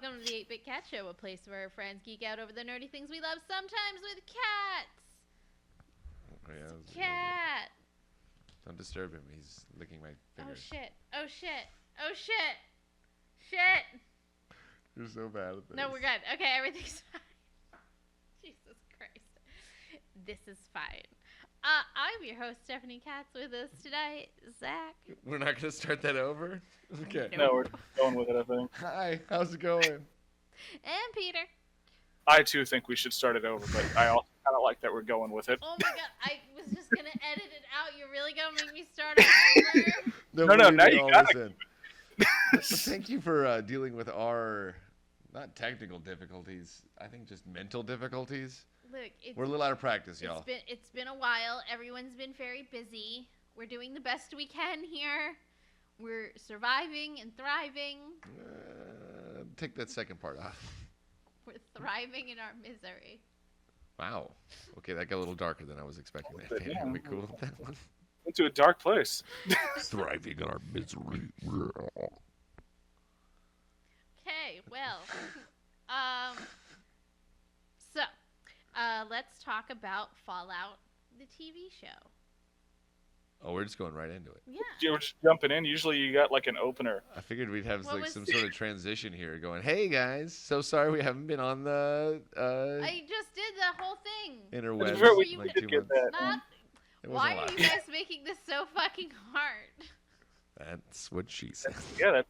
welcome to the 8-Bit Cat Show, a place where our friends geek out over the nerdy things we love, sometimes with cats. Oh, yeah, that was a good idea. Cat. Don't disturb him. He's licking my Oh fingers. shit. Oh shit. Oh shit. Shit. You're so bad at this. No, we're good. Okay, everything's fine. Jesus Christ. This is fine. I'm your host, Stephanie Katz. With us today, Zach. We're not going to start that over? Okay. No, we're going with it, I think. Hi, how's it going? And Peter. I, too, think we should start it over, but I also kind of like that we're going with it. Oh my god, I was just gonna edit it out. You're really gonna make me start it over? No, we're now leaving you all gotta this in. But thank you for dealing with our, not technical difficulties, I think just mental difficulties. Look, We're a little out of practice, y'all. It's been a while. Everyone's been very busy. We're doing the best we can here. We're surviving and thriving. Take that second part off. We're thriving in our misery. Wow. Okay, that got a little darker than I was expecting. That Yeah. Are we cool with that one? Into a dark place. Thriving in our misery. Okay, well, let's talk about Fallout, the TV show. Oh, we're just going right into it. Yeah. You're just jumping in. Usually you got like an opener. I figured we'd have What like was- some sort of transition here going, hey guys, so sorry we haven't been on the I just did the whole thing. interwebs It's very- we in like did 2 get months. that. Not, It why wasn't a are lot. you guys making this so fucking hard? That's what she said. Yeah,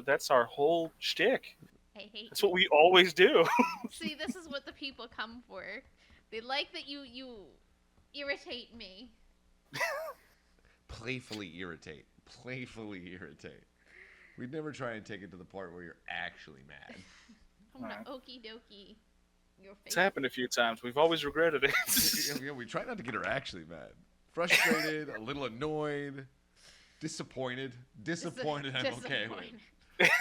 that's our whole shtick. I hate That's what we always do. See, this is what the people come for. They like that you irritate me. Playfully irritate. Playfully irritate. We'd never try and take it to the part where you're actually mad. I'm gonna Alright. okie dokie your face. It's happened a few times. We've always regretted it. Yeah, we try not to get her actually mad. Frustrated, a little annoyed, disappointed. Disappointed, I'm okay with. Disappointed.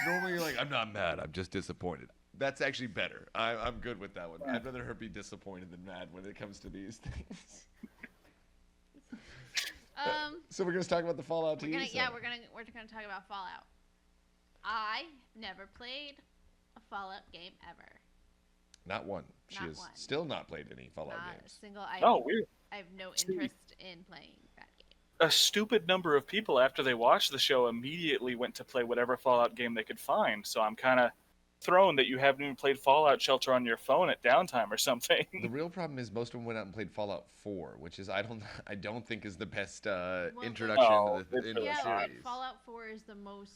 Normally, you're like, I'm not mad, I'm just disappointed. That's actually better. I'm good with that one. I'd rather her be disappointed than mad when it comes to these things. So we're gonna talk about the Fallout TV. We're gonna talk about Fallout. I never played a Fallout game ever. Not one. She Not has one. still not played any Fallout Not a games. single. Oh, weird. I have no See. interest in playing that game. A stupid number of people after they watched the show immediately went to play whatever Fallout game they could find. So I'm kind of thrown that you haven't even played Fallout Shelter on your phone at downtime or something. The real problem is most of them went out and played Fallout 4, which is I don't think is the best introduction No, to the, it's into the Yeah, but series. Fallout 4 is the most.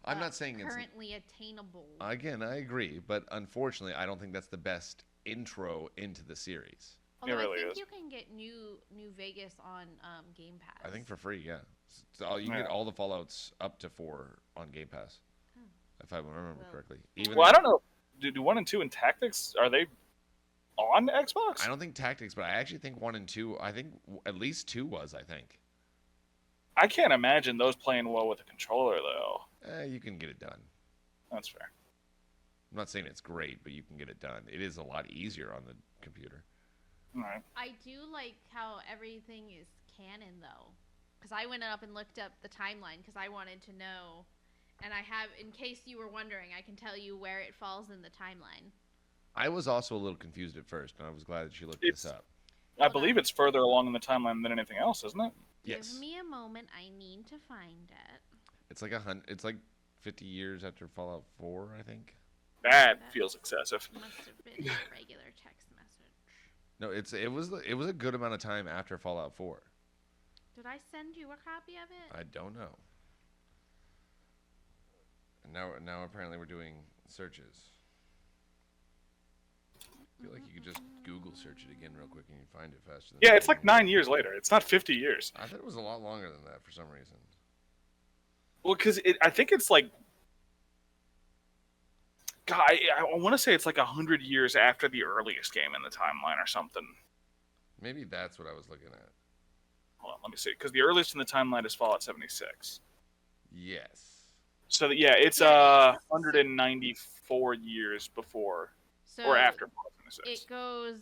I'm not saying it's currently attainable. again. I agree, but unfortunately, I don't think that's the best intro into the series. Although really I think is. you can get New Vegas on Game Pass. I think for free, yeah. So you can get Yeah. all the Fallout's up to 4 on Game Pass, if I remember Well- correctly. Even Well, I don't know. Do 1 and 2 and Tactics, are they on Xbox? I don't think Tactics, but I actually think 1 and 2. I think at least 2 was. I think. I can't imagine those playing well with a controller, though. You can get it done. That's fair. I'm not saying it's great, but you can get it done. It is a lot easier on the computer. All right. I do like how everything is canon though, because I went up and looked up the timeline because I wanted to know, and I have, in case you were wondering, I can tell you where it falls in the timeline. I was also a little confused at first, and I was glad that you looked It's- this up. I Hold believe on. it's further along in the timeline than anything else, isn't it? Yes, Give me a moment. I need to find it. it's like It's like 50 years after Fallout 4, I think. That feels excessive. Must have been a regular text message. No, it was a good amount of time after Fallout 4. Did I send you a copy of it? I don't know. And now apparently we're doing searches. I feel like you could just Google search it again real quick and you'd find it faster than Yeah, it's like 9 years later. It's not 50 years. I thought it was a lot longer than that for some reason. Well, because I think it's like... God, I want to say it's like 100 years after the earliest game in the timeline or something. Maybe that's what I was looking at. Hold on, let me see. Because the earliest in the timeline is Fallout 76. Yes. So, yeah, it's Yeah, it's- 194 years before So or after Fallout 76. it goes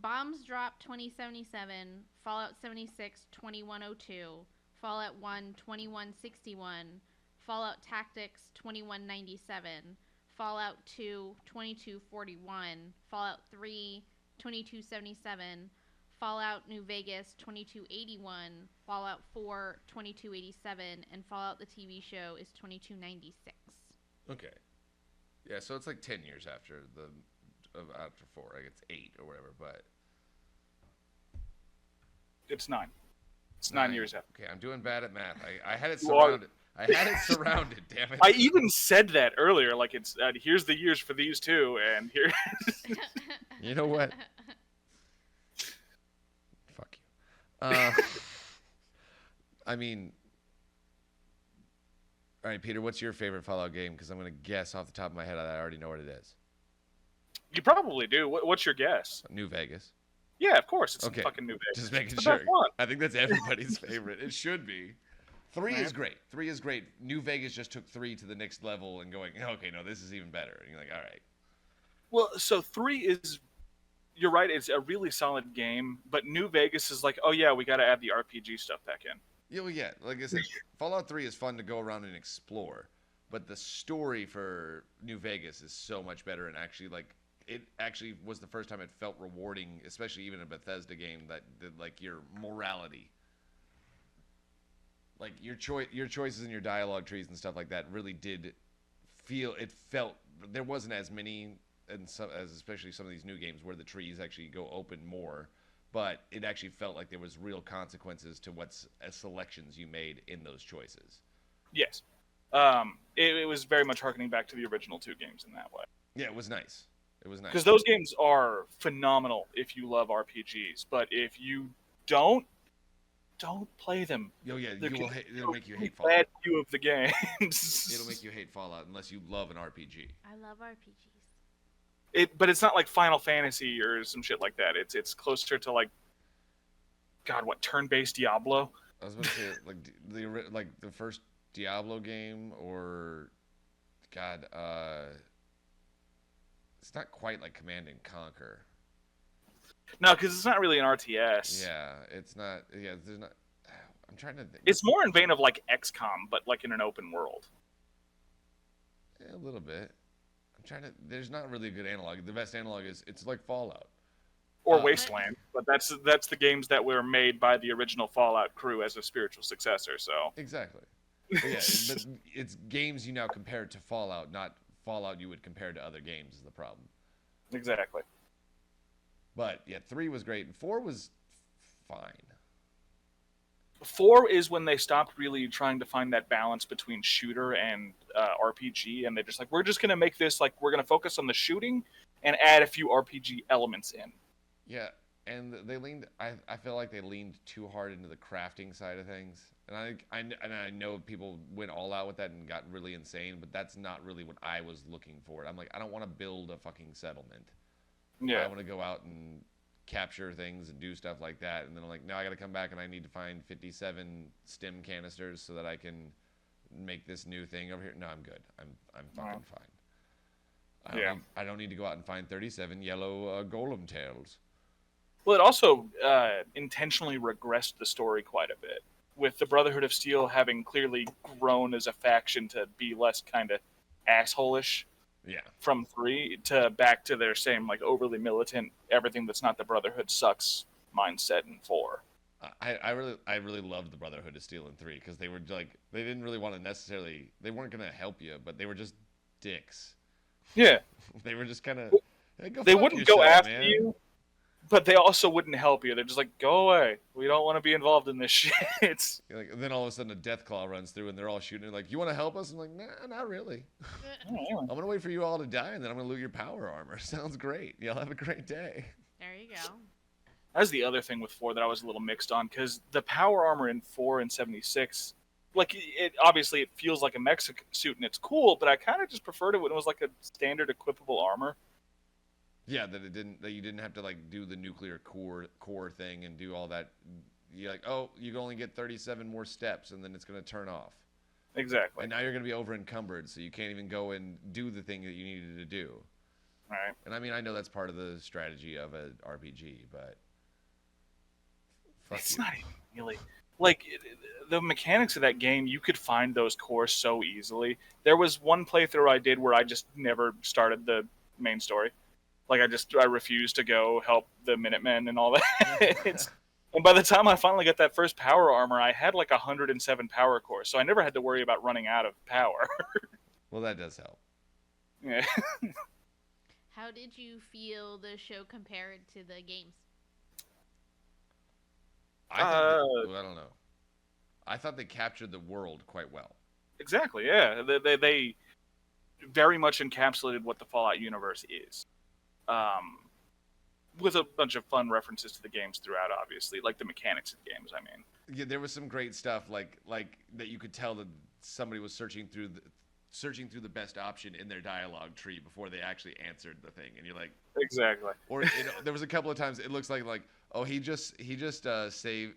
Bombs Drop 2077, Fallout 76 2102, Fallout 1 2161, Fallout Tactics 2197, Fallout 2 2241, Fallout 3 2277, Fallout New Vegas 2281, Fallout 4 2287, and Fallout the TV show is 2296. Okay. Yeah, so it's like 10 years after after 4. Like it's 8 or whatever, but It's 9. It's 9 years after. Okay, I'm doing bad at math. I had it You are. surrounded. I had it surrounded. Damn it. I even said that earlier. Like it's here's the years for these two, and here. You know what? Fuck you. I mean, all right, Peter. What's your favorite Fallout game? Because I'm gonna guess off the top of my head. I already know what it is. You probably do. What's your guess? New Vegas. Yeah, of course. It's Okay. fucking New Vegas. Just making It's the sure. best one. I think that's everybody's favorite. It should be. 3 is Right. great. 3 is great. New Vegas just took 3 to the next level and going, okay, no, this is even better. And you're like, all right. Well, so 3 is. You're right. It's a really solid game, but New Vegas is like, oh yeah, we got to add the RPG stuff back in. Yeah, well, yeah. Like I said, Fallout 3 is fun to go around and explore, but the story for New Vegas is so much better. And actually, like, it actually was the first time it felt rewarding, especially even a Bethesda game that did like your morality. Like your choices and your dialogue trees and stuff like that really did feel. It felt there wasn't as many, and as especially some of these new games where the trees actually go open more, but it actually felt like there was real consequences to selections you made in those choices. Yes. It was very much harkening back to the original 2 games in that way. Yeah, it was nice. It was nice Because those games are phenomenal if you love RPGs, but if you don't play them. Oh yeah, it'll make you hate Bad Fallout. view of the games. It'll make you hate Fallout unless you love an RPG. I love RPGs. But it's not like Final Fantasy or some shit like that. It's closer to like, God, what turn-based Diablo? I was going to say like the first Diablo game, or God, it's not quite like Command and Conquer. No, because it's not really an RTS. Yeah, it's not. Yeah, there's not. I'm trying to think. It's more in vein of like XCOM, but like in an open world. Yeah, a little bit. I'm trying to. There's not really a good analog. The best analog is it's like Fallout. Or Wasteland, but that's the games that were made by the original Fallout crew as a spiritual successor. So Exactly. But yeah, but it's games you now compare to Fallout, not Fallout you would compare to other games is the problem. exactly. But yeah, 3 was great and 4 was fine. 4 is when they stopped really trying to find that balance between shooter and RPG, and they're just like, we're just gonna make this like we're gonna focus on the shooting and add a few RPG elements in. Yeah, and they leaned. I feel like they leaned too hard into the crafting side of things, and I know people went all out with that and got really insane, but that's not really what I was looking for. I'm like, I don't want to build a fucking settlement. Yeah. I want to go out and capture things and do stuff like that, and then I'm like, now I got to come back and I need to find 57 stim canisters so that I can make this new thing over here. No, I'm good. I'm fucking fine. I don't need to go out and find 37 yellow golem tails. Well, it also intentionally regressed the story quite a bit, with the Brotherhood of Steel having clearly grown as a faction to be less kind of asshole-ish. Yeah. From 3 to back to their same like overly militant, everything that's not the Brotherhood sucks mindset in 4. I really loved the Brotherhood of Steel in 3 because they were like they didn't really want to necessarily they weren't gonna help you, but they were just dicks. Yeah. They were just kind of they wouldn't go after you, but they also wouldn't help you. They're just like, go away. We don't want to be involved in this shit. Like, then all of a sudden a Deathclaw runs through and they're all shooting. Like, you want to help us? I'm like, nah, not really. I'm gonna wait for you all to die and then I'm gonna loot your power armor. Sounds great. Y'all have a great day. There you go. That's the other thing with 4 that I was a little mixed on, because the power armor in 4 and 76, like it obviously it feels like a mech suit and it's cool, but I kind of just preferred it when it was like a standard equipable armor. Yeah, that you didn't have to like do the nuclear core thing and do all that. You're like, oh, you can only get 37 more steps and then it's gonna turn off. Exactly. And now you're gonna be over encumbered, so you can't even go and do the thing that you needed to do. Right. And I mean, I know that's part of the strategy of an RPG, but It's not even really. like the mechanics of that game, you could find those cores so easily. There was one playthrough I did where I just never started the main story. Like I refused to go help the Minutemen and all that. And by the time I finally got that first power armor, I had like 107 power cores, so I never had to worry about running out of power. Well, that does help. Yeah. How did you feel the show compared to the games? I thought I don't know. I thought they captured the world quite well. Exactly. Yeah, they very much encapsulated what the Fallout universe is, with a bunch of fun references to the games throughout. Obviously, like the mechanics of the games. I mean, Yeah, there was some great stuff like that you could tell that somebody was searching through the best option in their dialogue tree before they actually answered the thing, and you're like, exactly. or there was a couple of times it looks like oh he just save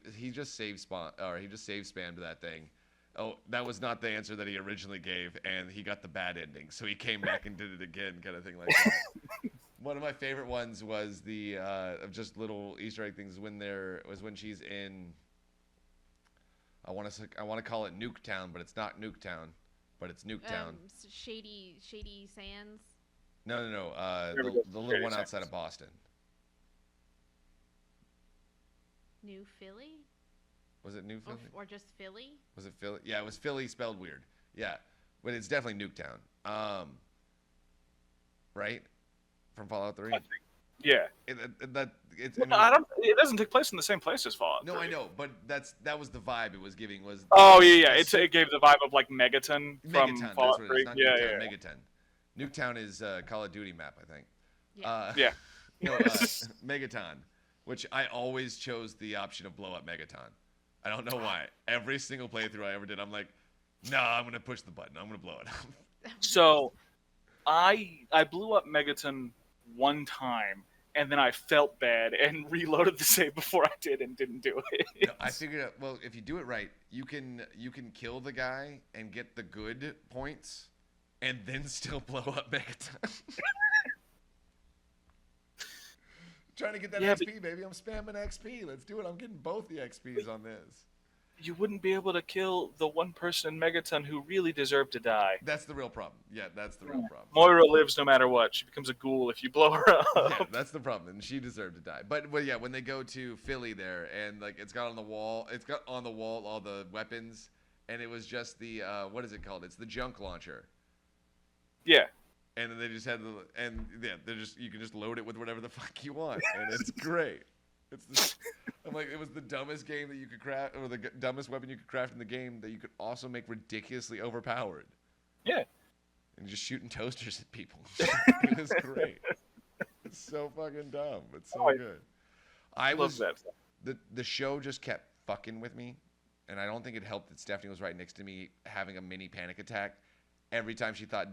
spammed that thing. Oh, that was not the answer that he originally gave, and he got the bad ending, so he came back and did it again, kind of thing like that. One of my favorite ones was the of just little Easter egg things when she's in. I want to call it Nuketown, but it's not Nuketown, but it's Nuketown. Shady Sands. No. The little Shady one Sands. outside of Boston. New Philly? Was it New Philly? Or just Philly? Was it Philly? Yeah, it was Philly spelled weird. Yeah, but it's definitely Nuketown. Right? From Fallout 3? Yeah. It's. Well, I don't. It doesn't take place in the same place as Fallout. No, 3. I know, but that was the vibe it was giving. Was Oh yeah. It gave the vibe of like Megaton from Megaton, Fallout that's what it 3. is, not Yeah, Nuketown, yeah. Megaton. Nuketown is Call of Duty map, I think. Yeah. Yeah. No, Megaton, which I always chose the option of blow up Megaton. I don't know why. Every single playthrough I ever did, I'm like, no, I'm gonna push the button. I'm gonna blow it up. So, I blew up Megaton one time, and then I felt bad and reloaded the save before I did and didn't do it. No, I figured out. Well, if you do it right, you can kill the guy and get the good points, and then still blow up Megaton. Trying to get that Yeah, XP, baby. I'm spamming XP. Let's do it. I'm getting both the XPs on this. You wouldn't be able to kill the one person in Megaton who really deserved to die. That's the real problem. Yeah, that's the real problem. Moira lives no matter what. She becomes a ghoul if you blow her up. Yeah, that's the problem, and she deserved to die. But yeah, when they go to Philly there, and like it's got on the wall all the weapons, and it was just the what is it called? It's the junk launcher. Yeah. And then they just had you can just load it with whatever the fuck you want, and it's great. I'm like, it was the dumbest game that you could craft, or the dumbest weapon you could craft in the game that you could also make ridiculously overpowered. Yeah. And just shooting toasters at people. It was great. It's so fucking dumb, but so good. I love that. The show just kept fucking with me, and I don't think it helped that Stephanie was right next to me having a mini panic attack every time she thought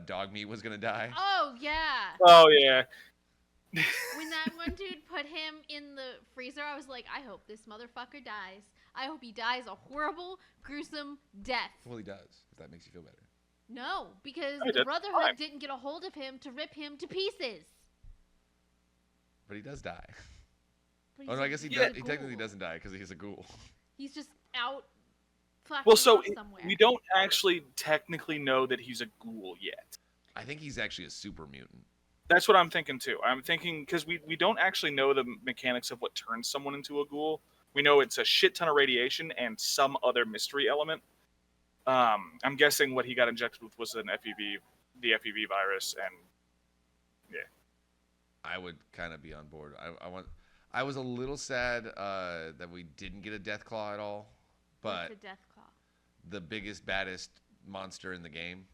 Dog Meat was gonna die. Oh yeah. Oh yeah. When that one dude put him in the freezer, I was like, I hope this motherfucker dies. I hope he dies a horrible, gruesome death. Well, he does, if that makes you feel better. No, because I the did. Brotherhood Fine. didn't get a hold of him to rip him to pieces. But he does die. But Oh no, I guess he he's a technically ghoul. doesn't die because he's a ghoul. He's just out fucking Well, so off somewhere. we don't actually technically know that he's a ghoul yet. I think he's actually a super mutant. That's what I'm thinking too. I'm thinking because we don't actually know the mechanics of what turns someone into a ghoul. We know it's a shit ton of radiation and some other mystery element. I'm guessing what he got injected with was the FEV virus, and yeah. I would kind of be on board. I was a little sad that we didn't get a Deathclaw at all, but What's a death claw? the biggest, baddest monster in the game.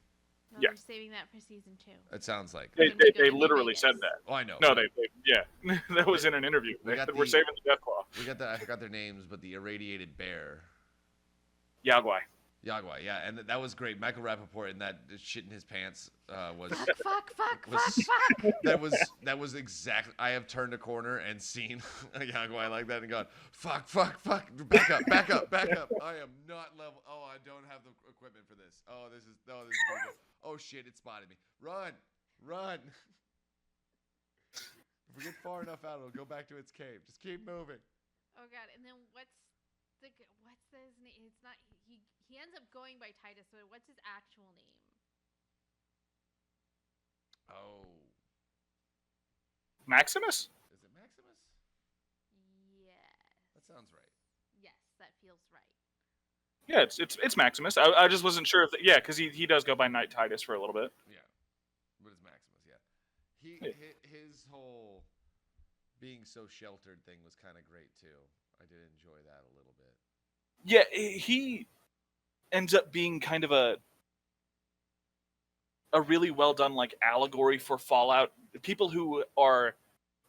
No, Yeah. they're saving that for season 2. It sounds like. They, When we they, go they to New literally Vegas. said that. Oh, I know. No, yeah, that was in an interview. We They got said, we're the- saving the Deathclaw. We got the I forgot their names, but the irradiated bear. Yagwai. Yagwai, yeah, and that was great. Michael Rappaport in that shit in his pants was Fuck. Was- that was exactly. I have turned a corner and seen a Yagwai like that and gone, fuck, back up. I am not level. Oh, I don't have the equipment for this. Oh, this is pretty good. Oh shit, it spotted me. Run. If we get far enough out, it'll go back to its cave. Just keep moving. Oh god, and then what's his name? It's not. He ends up going by Titus. So what's his actual name? Oh, Maximus? is it Maximus? Yes. That sounds right. Yes, that feels right. Yeah, it's Maximus. I just wasn't sure if yeah, because he does go by Knight Titus for a little bit. Yeah, but it's Maximus. Yeah, Yeah. his whole being so sheltered thing was kind of great too. I did enjoy that a little bit. Yeah, he ends up being kind of a really well done like allegory for Fallout. People who are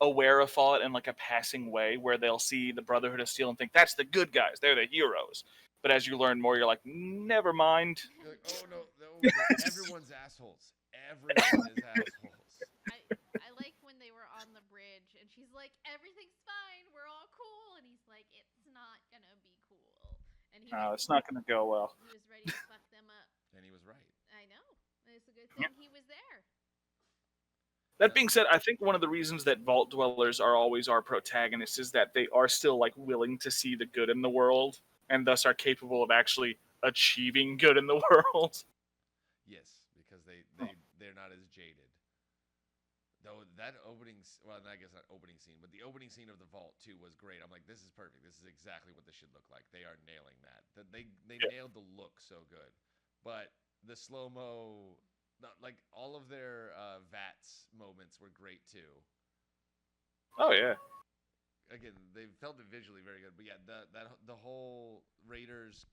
aware of Fallout in like a passing way, where they'll see the Brotherhood of Steel and think that's the good guys, they're the heroes. But as you learn more, you're like, never mind. You're like, oh no, everyone's assholes. Everyone is assholes. I like when they were on the bridge and she's like, everything's fine, we're all cool, and he's like, it's not gonna be cool, and No, it's not going to go well. he was ready to fuck them up. And he was right. I know. It's a good thing he was there. That being said, I think one of the reasons that Vault Dwellers are always our protagonists is that they are still like willing to see the good in the world, and thus are capable of actually achieving good in the world. Yes, because they're not as jaded. Though that well, I guess not opening scene, but the opening scene of the vault too was great. I'm like, this is perfect. This is exactly what this should look like. They are nailing that. They nailed the look so good, but the slow mo, like all of their VATS moments were great too. Oh yeah. Again, they felt it visually very good, but yeah, the whole Raiders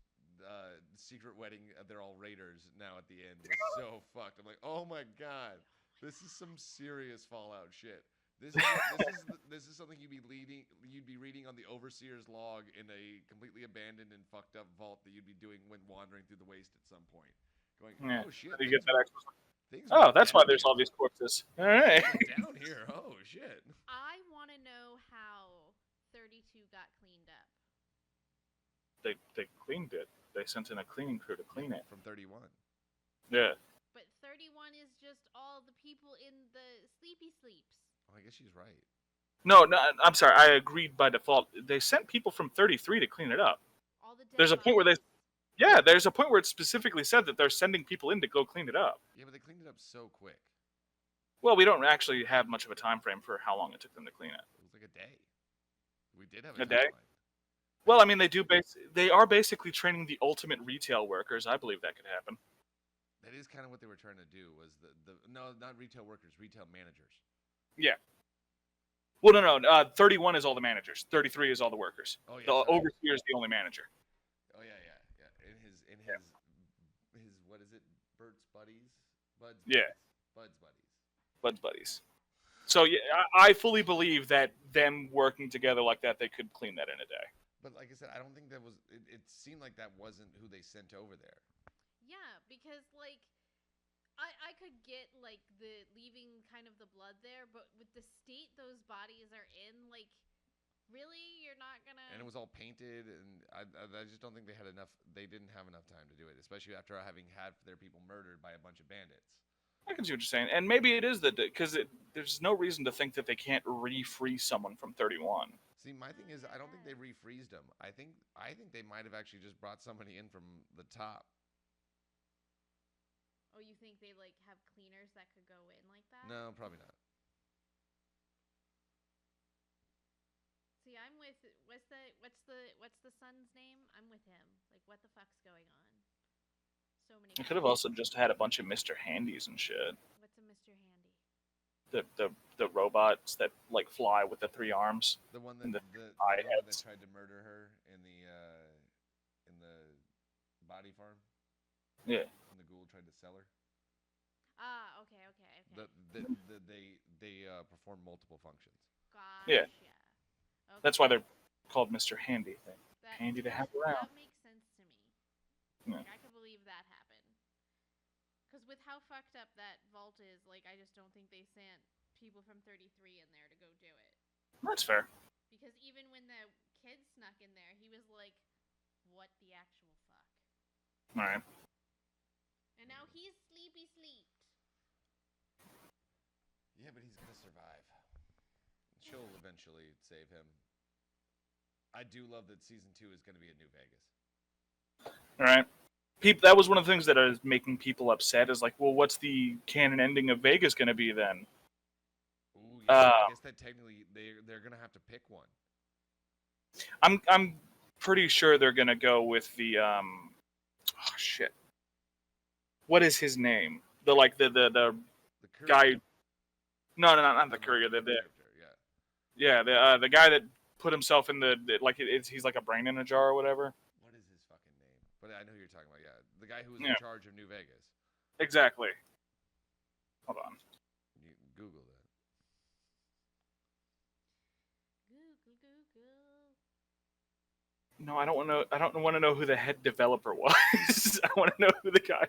secret wedding, they're all Raiders now at the end was so fucked. I'm like, oh my god, this is some serious Fallout shit. This is something you'd be reading on the Overseer's log in a completely abandoned and fucked up vault that you'd be doing when wandering through the waste at some point. Going, Yeah. oh shit, You get that extra. things Oh, went that's why down there's here. all these corpses. All right. Things went down here. Oh shit. I want to know how 32 got cleaned up. They cleaned it. They sent in a cleaning crew to clean it. From 31. Yeah. But 31 is just all the people in the sleepy sleeps. Oh, I guess she's right. No, I'm sorry. I agreed by default. They sent people from 33 to clean it up. All the dead There's a point where bodies. Yeah, there's a point where it specifically said that they're sending people in to go clean it up. Yeah, but they cleaned it up so quick. Well, we don't actually have much of a time frame for how long it took them to clean it. It was like a day. We did have A a day? timeline. Well, I mean, they are basically training the ultimate retail workers. I believe that could happen. That is kind of what they were trying to do. Was no, not retail workers, retail managers. Yeah. Well, no. 31 is all the managers. 33 is all the workers. Oh yeah. The sorry. overseer is the only manager. Oh yeah. In his what is it? Bud's buddies. Yeah. Bud's buddies. Bud's buddies. So yeah, I fully believe that them working together like that, they could clean that in a day. But like I said, I don't think that was. It seemed like that wasn't who they sent over there. Yeah, because like I could get like the leaving kind of the blood there, but with the state those bodies are in, like really you're not gonna. And it was all painted, and I just don't think they had enough. They didn't have enough time to do it, especially after having had their people murdered by a bunch of bandits. I can see what you're saying, and maybe it is that because there's no reason to think that they can't re-free someone from 31. See, my thing is, I don't think they refreezed them. I think they might have actually just brought somebody in from the top. Oh, you think they like have cleaners that could go in like that? No, probably not. See, I'm with what's the son's name? I'm with him. Like, what the fuck's going on? So many. They could have also just had a bunch of Mr. Handies and shit. What's a Mr. Handy? The robots that like fly with the 3 arms. The one that And the the eye one that heads. tried to murder her in the body farm. Yeah. And the ghoul tried to sell her. Ah, okay. They perform multiple functions. Gotcha. Yeah. Okay. That's why they're called Mr. Handy. That- Handy to have around. That makes sense to me. Yeah. Like, I could believe that happened. Because with how fucked up that vault is, like, I just don't think they sent people from 33 in there to go do it. That's fair. Because even when the kid snuck in there, he was like, what the actual fuck? All right. And now he's sleepy sleeped. Yeah, but he's gonna survive. She'll eventually save him. I do love that season 2 is gonna be at New Vegas. Right. That was one of the things that is making people upset. Is like, well, what's the canon ending of Vegas going to be then? Ooh, yeah. I guess that technically they're gonna have to pick one. I'm pretty sure they're going to go with the oh shit. What is his name? The The guy. courier. No, not the I'm courier. not The yeah. yeah, the guy that put himself in he's like a brain in a jar or whatever. What is his fucking name? But I know who you're talking about. Yeah, the guy who was Yeah, in charge of New Vegas. exactly. Hold on. You Google that. Google. No, I don't want to. I don't want to know who the head developer was. I want to know who the guy.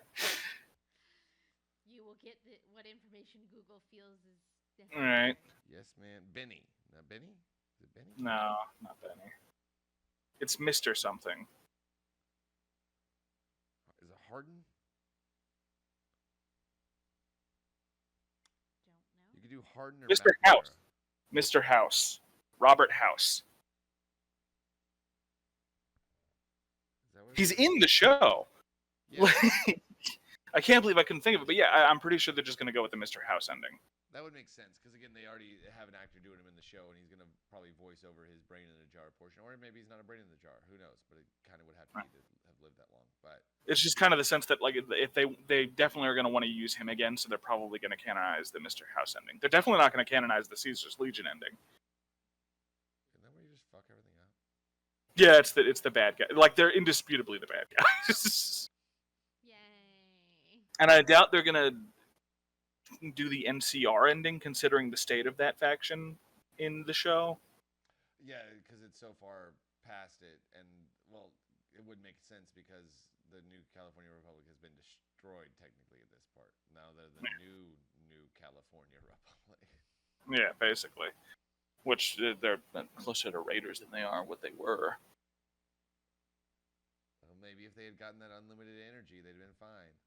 You will get what information Google feels is All necessary. right. Yes, man. Benny. Not Benny? Is it Benny? No, not Benny. It's Mr. Something. Is it Harden? Don't know. You could do Harden or Mr. McNamara. House. Mr. House. Robert House. Is that what it He's is? in the show. Yeah, I can't believe I couldn't think of it, but yeah, I'm pretty sure they're just going to go with the Mr. House ending. that would make sense because again, they already have an actor doing him in the show, and he's gonna probably voice over his brain in a jar portion, or maybe he's not a brain in the jar. Who knows? But it kind of would have to be to have lived that long. But It's just kind of the sense that like if they definitely are going to want to use him again, so they're probably going to canonize the Mr. House ending. They're definitely not going to canonize the Caesar's Legion ending. isn't that where you just fuck everything up? Yeah, it's the bad guy. Like they're indisputably the bad guys. Yay. And I doubt they're going to do the NCR ending, considering the state of that faction in the show. Yeah, because it's so far past it, and well, it would make sense because the new California Republic has been destroyed technically at this part. Now they're the new California Republic. Yeah, basically. Which they're closer to Raiders than they are what they were. Well, maybe if they had gotten that unlimited energy, they'd have been fine.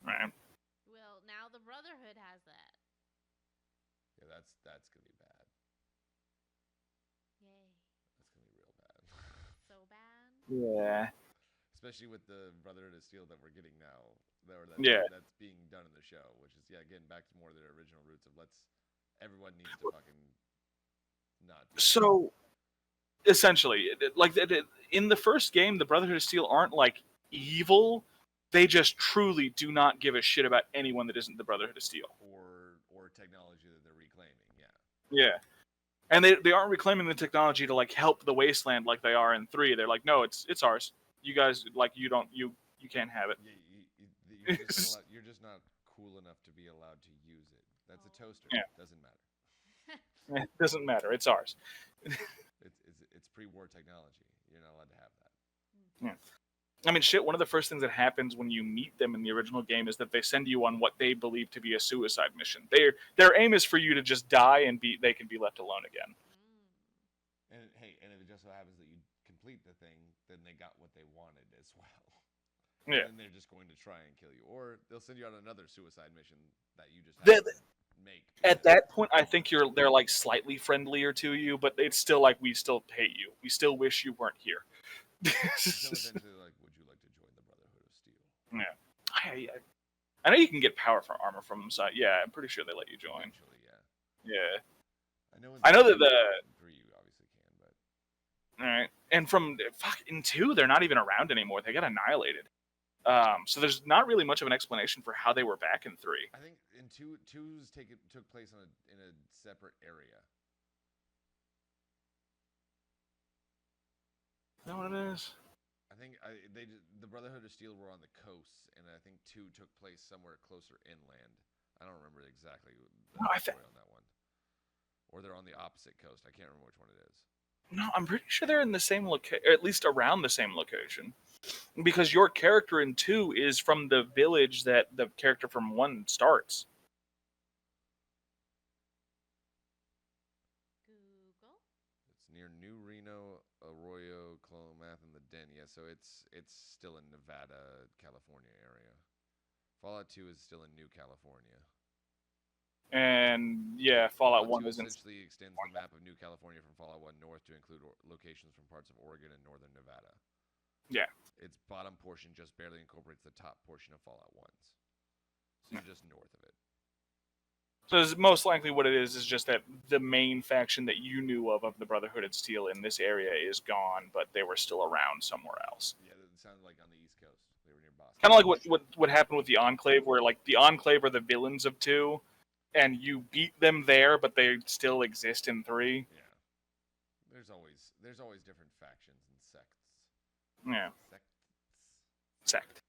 Right. Well, now the Brotherhood has that. Yeah, that's gonna be bad. Yay. That's gonna be real bad. So bad. Yeah. Especially with the Brotherhood of Steel that we're getting now, that's being done in the show, which is getting back to more of their original roots of everyone needs to fucking not. So essentially, in the first game, the Brotherhood of Steel aren't like evil. They just truly do not give a shit about anyone that isn't the Brotherhood of Steel. Or technology that they're reclaiming. Yeah. Yeah. And they aren't reclaiming the technology to like help the wasteland like they are in 3. They're like, no, it's ours. You guys you can't have it. Yeah, you're just not cool enough to be allowed to use it. That's a toaster. Yeah. Doesn't matter. It doesn't matter. It's ours. It's pre-war technology. You're not allowed to have that. Yeah. I mean, shit, one of the first things that happens when you meet them in the original game is that they send you on what they believe to be a suicide mission. Their aim is for you to just die and they can be left alone again. And and if it just so happens that you complete the thing, then they got what they wanted as well. Yeah. And they're just going to try and kill you. Or they'll send you on another suicide mission that you just have to make. At that point, I think they're like slightly friendlier to you, but it's still like, we still hate you. We still wish you weren't here. So essentially, would you like to join the Brotherhood of Steel? Yeah. I know you can get power for armor from them, so yeah, I'm pretty sure they let you join. Eventually, yeah. Yeah. I know that the 3 you obviously can, but all right, and in 2 they're not even around anymore. They got annihilated. So there's not really much of an explanation for how they were back in 3. I think in 2's took place in a separate area. Is that what it is? I think the Brotherhood of Steel were on the coasts, and I think 2 took place somewhere closer inland. I don't remember exactly the story on that one. Or they're on the opposite coast. I can't remember which one it is. No, I'm pretty sure they're in the same location, at least around the same location. Because your character in 2 is from the village that the character from 1 starts. Google. It's near New Reno, Arroyo, Clomath, and the Den. Yeah, so it's still in Nevada, California area. Fallout 2 is still in New California. And yeah, Fallout 1 is essentially extends the map of New California from Fallout 1 north to include locations from parts of Oregon and northern Nevada. Yeah. Its bottom portion just barely incorporates the top portion of Fallout 1's. So you're just north of it. So it's most likely what it is just that the main faction that you knew of the Brotherhood of Steel in this area is gone, but they were still around somewhere else. Yeah, it sounded like on the East Coast. They were near Boston. Kind of like what happened with the Enclave, where like the Enclave are the villains of 2, and you beat them there, but they still exist in 3. Yeah. There's always different factions and sects. Yeah. Sects. Sect.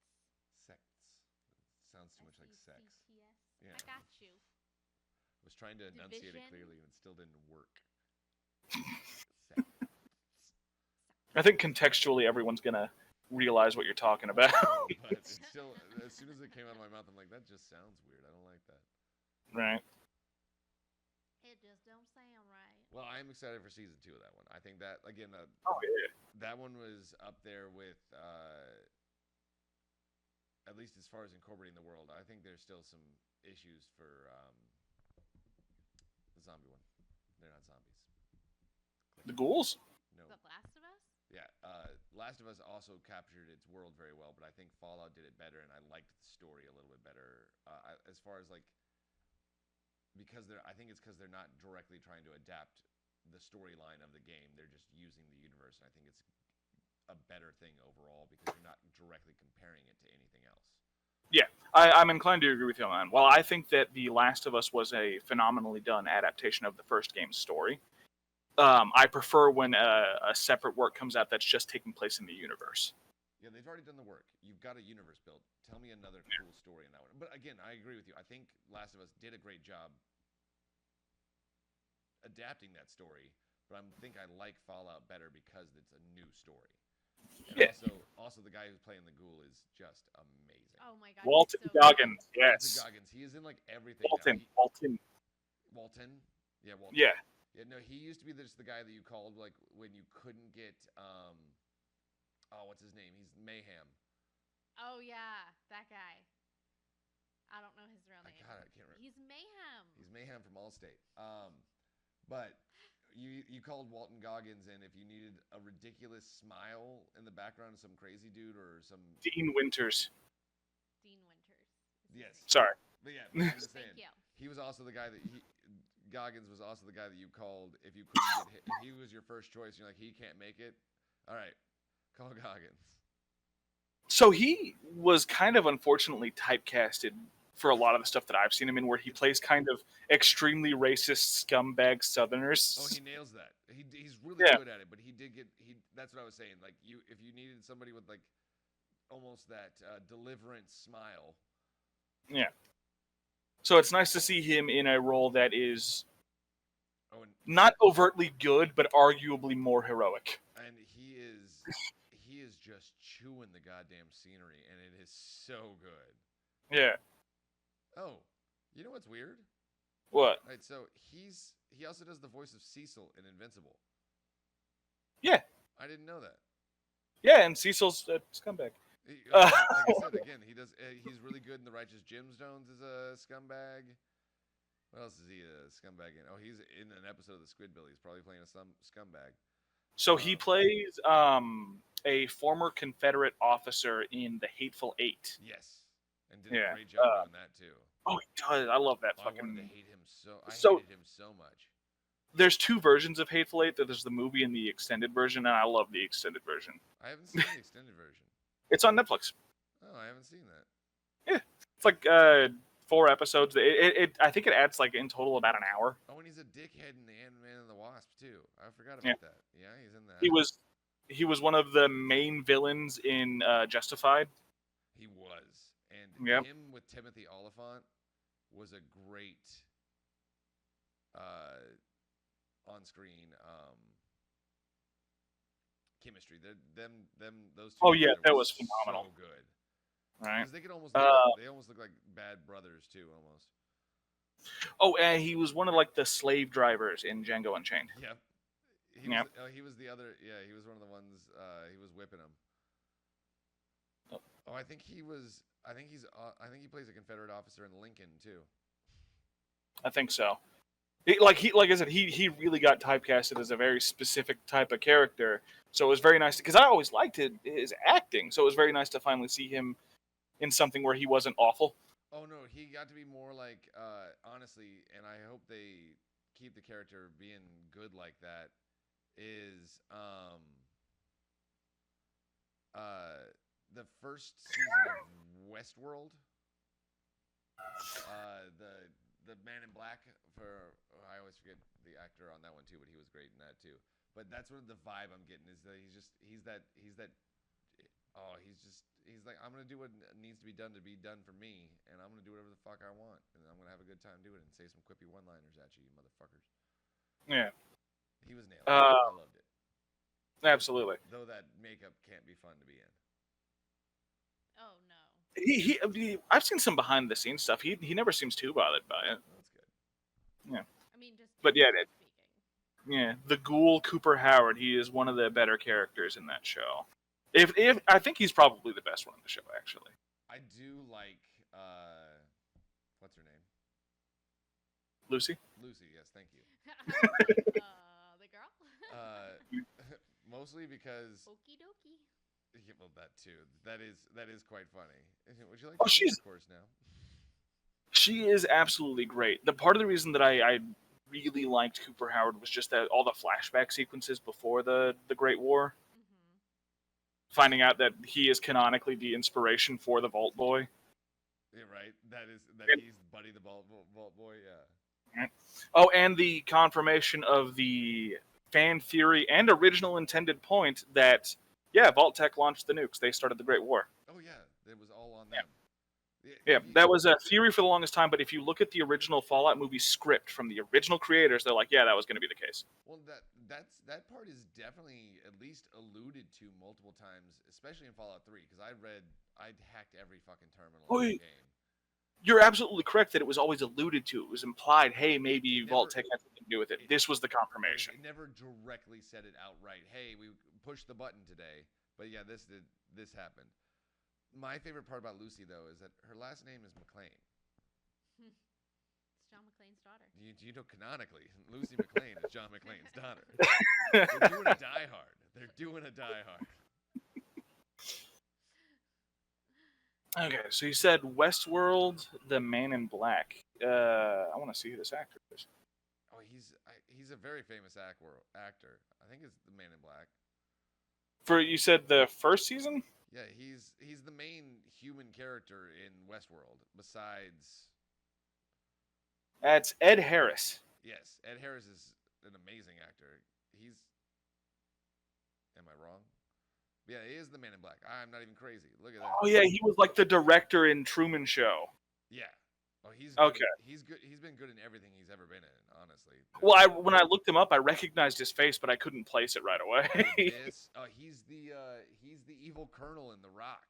Sounds too much like sex. SECTS. Yeah. I got you. I was trying to enunciate it Division. clearly and it still didn't work. Sects. I think contextually everyone's gonna realize what you're talking about. But it's still, as soon as it came out of my mouth, I'm like, that just sounds weird. I don't like that. Right. It just don't sound right. Well, I am excited for season 2 of that one. I think that, again, Oh yeah. that one was up there with, at least as far as incorporating the world. I think there's still some issues for the zombie one. They're not zombies. The ghouls? No. The Last of Us? Yeah, Last of Us also captured its world very well, but I think Fallout did it better, and I liked the story a little bit better. As far as like, I think it's because they're not directly trying to adapt the storyline of the game. They're just using the universe, and I think it's a better thing overall because you're not directly comparing it to anything else. Yeah, I'm inclined to agree with you on that. While I think that The Last of Us was a phenomenally done adaptation of the first game's story, I prefer when a separate work comes out that's just taking place in the universe. Yeah, they've already done the work. You've got a universe built. Tell me another cool story in that one. But again, I agree with you. I think Last of Us did a great job adapting that story, but I think I like Fallout better because it's a new story. And Yeah. also the guy who's playing the ghoul is just amazing. Oh my god. Walton he's so Goggins, good. yes. Walton Goggins. He is in like everything. Walton. Now. Walton. Yeah, Walton. Yeah. Yeah, no, he used to be just the guy that you called like when you couldn't get what's his name? He's Mayhem. Oh yeah, that guy. I don't know his real name. God, I can't remember. He's Mayhem. He's Mayhem from Allstate. But you called Walton Goggins in if you needed a ridiculous smile in the background of some crazy dude or some Dean Winters. Dean Winters. Yes. Sorry. But yeah, I'm just saying. Thank you. He was also the guy that Goggins was also the guy that you called if you couldn't get hit. If he was your first choice, you're like, he can't make it. All right, call Goggins. So he was kind of unfortunately typecasted for a lot of the stuff that I've seen him in, where he plays kind of extremely racist scumbag Southerners. Oh, he nails that. He's really good at it. But he did get That's what I was saying. Like if you needed somebody with like almost that deliverance smile. Yeah. So it's nice to see him in a role that is not overtly good, but arguably more heroic. And he is just chewing the goddamn scenery, and it is so good. Yeah. Oh, you know what's weird? What? All right, so he also does the voice of Cecil in Invincible. Yeah. I didn't know that. Yeah, and Cecil's a scumbag. Like I said again, he's really good in The Righteous Gemstones as a scumbag. What else is he a scumbag in? Oh, he's in an episode of the Squidbillies. He's probably playing a scumbag. So he plays a former Confederate officer in The Hateful Eight. Yes, and did a great job doing that too. Oh, he does. I love that I fucking. wanted to hate him I hated him so much. There's 2 versions of Hateful Eight. There's the movie and the extended version, and I love the extended version. I haven't seen the extended version. It's on Netflix. Oh, I haven't seen that. Yeah, it's like 4 episodes. I think it adds like in total about an hour. Oh, and he's a dickhead in the Ant-Man and the Wasp too. I forgot about that. Yeah, he's in that. He was one of the main villains in Justified. He was, and him with Timothy Olyphant was a great on-screen chemistry. Those two. Oh yeah, that was phenomenal. So good. Right. Because they could almost they almost look like bad brothers too, almost. Oh, and he was one of like the slave drivers in Django Unchained. Yep. He was the other. Yeah, he was one of the ones. He was whipping him. Oh, I think he plays a Confederate officer in Lincoln too. I think so. Like I said, he really got typecasted as a very specific type of character. So it was very nice because I always liked his acting. So it was very nice to finally see him in something where he wasn't awful. Oh no, he got to be more like honestly, and I hope they keep the character being good like that. Is the first season of Westworld, the Man in Black for I always forget the actor on that one too, but he was great in that too. But that's what the vibe I'm getting is that he's that oh he's like I'm gonna do what needs to be done for me, and I'm gonna do whatever the fuck I want, and I'm gonna have a good time doing it and say some quippy one-liners at you, you motherfuckers. Yeah, He was nailed. I loved it. absolutely. Though that makeup can't be fun to be in. Oh no. I've seen some behind the scenes stuff. He never seems too bothered by it. That's good. I mean, just But yeah, generally speaking. Yeah, the Ghoul Cooper Howard. He is one of the better characters in that show. If I think he's probably the best one in the show, actually. I do like what's her name? Lucy. Lucy. Yes, thank you. The girl. Mostly because Okie dokie. yeah, well, that too. That is quite funny. Would you like Oh, to she's- of course now? She is absolutely great. The part of the reason that I really liked Cooper Howard was just that all the flashback sequences before the Great War, Mm-hmm. finding out that he is canonically the inspiration for the Vault Boy. Yeah, right. That he's Buddy the Vault Boy. Yeah. Oh, and the confirmation of the fan theory and original intended point that Vault Tech launched the nukes. They started the Great War. Oh yeah, it was all on them. Yeah, that was a theory for the longest time, but if you look at the original Fallout movie script from the original creators, they're like, yeah, that was going to be the case. Well, that part is definitely at least alluded to multiple times, especially in Fallout 3, because I'd hacked every fucking terminal in the game. You're absolutely correct that it was always alluded to. It was implied, hey, maybe Vault Tech had something to do with it. This was the confirmation. It never directly said it outright. Hey, we pushed the button today, but yeah, this happened. My favorite part about Lucy, though, is that her last name is McClane. It's John McClane's daughter. You know, canonically, Lucy McClane is John McClane's daughter. They're doing a Die Hard. They're doing a Die Hard. Okay, so you said Westworld, the Man in Black. I want to see who this actor is. Oh, he's a very famous actor. I think it's the Man in Black. You said the first season? Yeah, he's the main human character in Westworld. Besides, That's Ed Harris. yes, Ed Harris is an amazing actor. Am I wrong? Yeah, he is the Man in Black. I'm not even crazy. Look at that. Oh yeah, he was like the director in Truman Show. Yeah. Oh, he's okay. Good. He's good. He's been good in everything he's ever been in. Honestly. Well, when I looked him up, I recognized his face, but I couldn't place it right away. He's the evil Colonel in The Rock,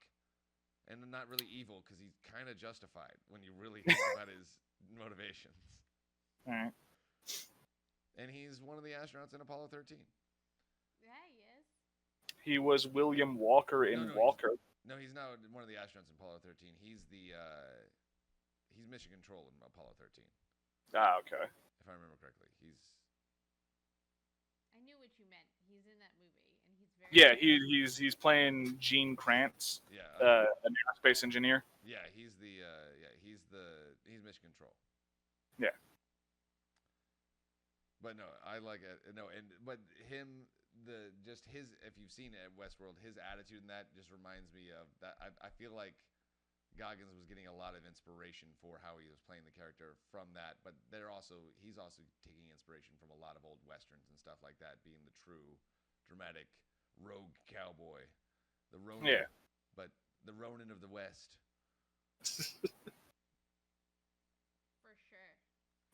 and not really evil because he's kind of justified when you really think about his motivations. All right. And he's one of the astronauts in Apollo 13. Yeah, he is. He was William Walker in Walker. No, he's not one of the astronauts in Apollo 13. He's Mission Control in Apollo 13. Ah, okay. If I remember correctly, I knew what you meant. He's in that movie, and he's very. He's playing Gene Kranz. Yeah. An aerospace engineer. Yeah, he's Mission Control. Yeah. But no, I like it. No, but him, if you've seen it at Westworld, his attitude in that just reminds me of that. I feel like Goggins was getting a lot of inspiration for how he was playing the character from that, but he's also taking inspiration from a lot of old westerns and stuff like that, being the true dramatic rogue cowboy, the Ronin. Yeah. But the Ronin of the West.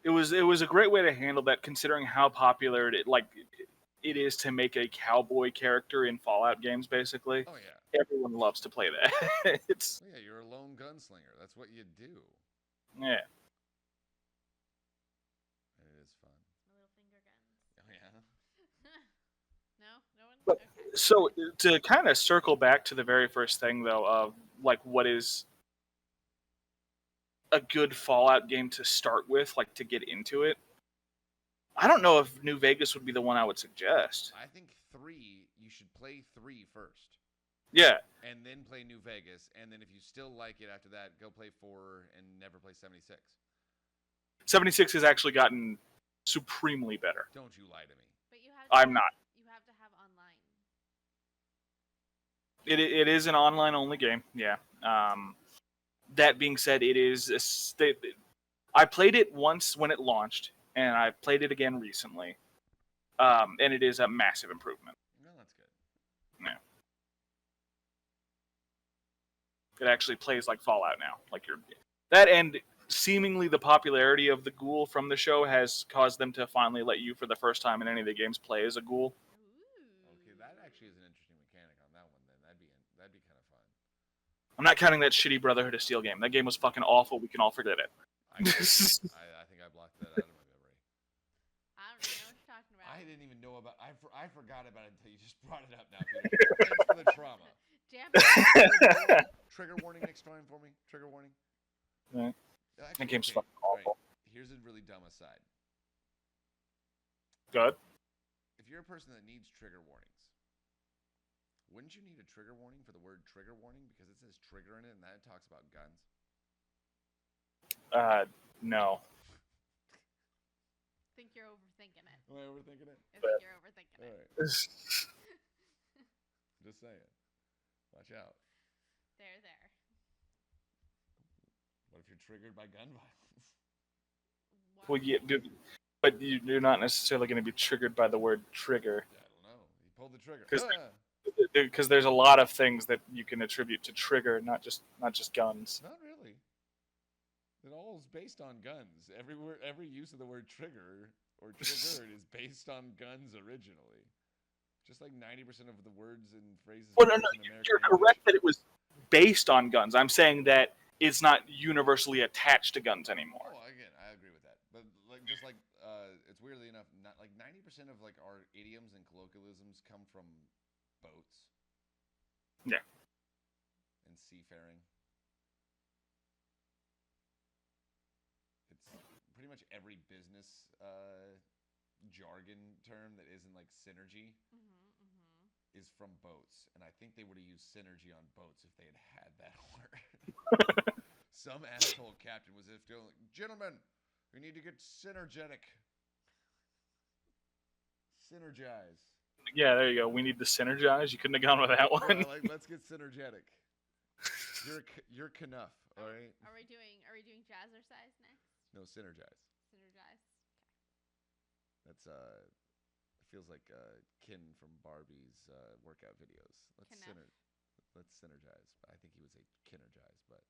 It was a great way to handle that, considering how popular it is to make a cowboy character in Fallout games. Basically, oh yeah, everyone loves to play that. Yeah, you're a lone gunslinger. That's what you do. Yeah, and it is fun. Little finger guns. Oh yeah. No one. But, Okay. so to kind of circle back to the very first thing, though, of like what is a good Fallout game to start with, like to get into it. I don't know if New Vegas would be the one I would suggest. I think 3. You should play 3 first, Yeah, and then play New Vegas, and then if you still like it after that, go play 4 and never play 76. 76 has actually gotten supremely better. Don't you lie to me. But you have to I'm not. You have to have online. It is an online only game. Yeah. That being said, it is. I played it once when it launched, and I played it again recently. And it is a massive improvement. No, that's good. Yeah. It actually plays like Fallout now. Like that, and seemingly the popularity of the ghoul from the show has caused them to finally let you, for the first time in any of the games, play as a ghoul. Ooh. Okay, that actually is an interesting mechanic on that one. Then that'd be kind of fun. I'm not counting that shitty Brotherhood of Steel game. That game was fucking awful. We can all forget it. I think I blocked that out of my memory. I don't know what you're talking about. I didn't even know about. I forgot about it until you just brought it up now, Peter. Thanks for the trauma. Damn it. Trigger warning next time for me. Trigger warning. Right. Actually, That game's okay, fucking all right. awful. Here's a really dumb aside. Good. If you're a person that needs trigger warnings, wouldn't you need a trigger warning for the word trigger warning because it says trigger in it and that talks about guns? No. I think you're overthinking it. Am I overthinking it? I think you're overthinking All it. right. Just saying. Watch out. There. What if you're triggered by gun violence? Wow. Well, yeah, but you're not necessarily going to be triggered by the word trigger, I don't know. You pulled the trigger. 'Cause because there's a lot of things that you can attribute to trigger, not just guns. Not really. It all is based on guns. Every use of the word trigger or triggered is based on guns originally. Just like 90% of the words and phrases. Well, no, used in American you're English. correct that it was based on guns. I'm saying that it's not universally attached to guns anymore. Oh, again, I agree with that. But it's weirdly enough, not like 90% of like our idioms and colloquialisms come from boats. Yeah. And seafaring. It's pretty much every business jargon term that isn't like synergy is from boats, and I think they would have used synergy on boats if they had that word. Some asshole captain was feeling like, gentlemen, we need to get synergetic. Synergize. Yeah, there you go. We need to synergize. You couldn't have gone with that one. Well, like, let's get synergetic. You're Knuff, all right? Are we doing jazzercise next? No, synergize. Synergize. That's feels like Kin from Barbie's workout videos. Knuff. Let's synergize. I think he would say kinergize, but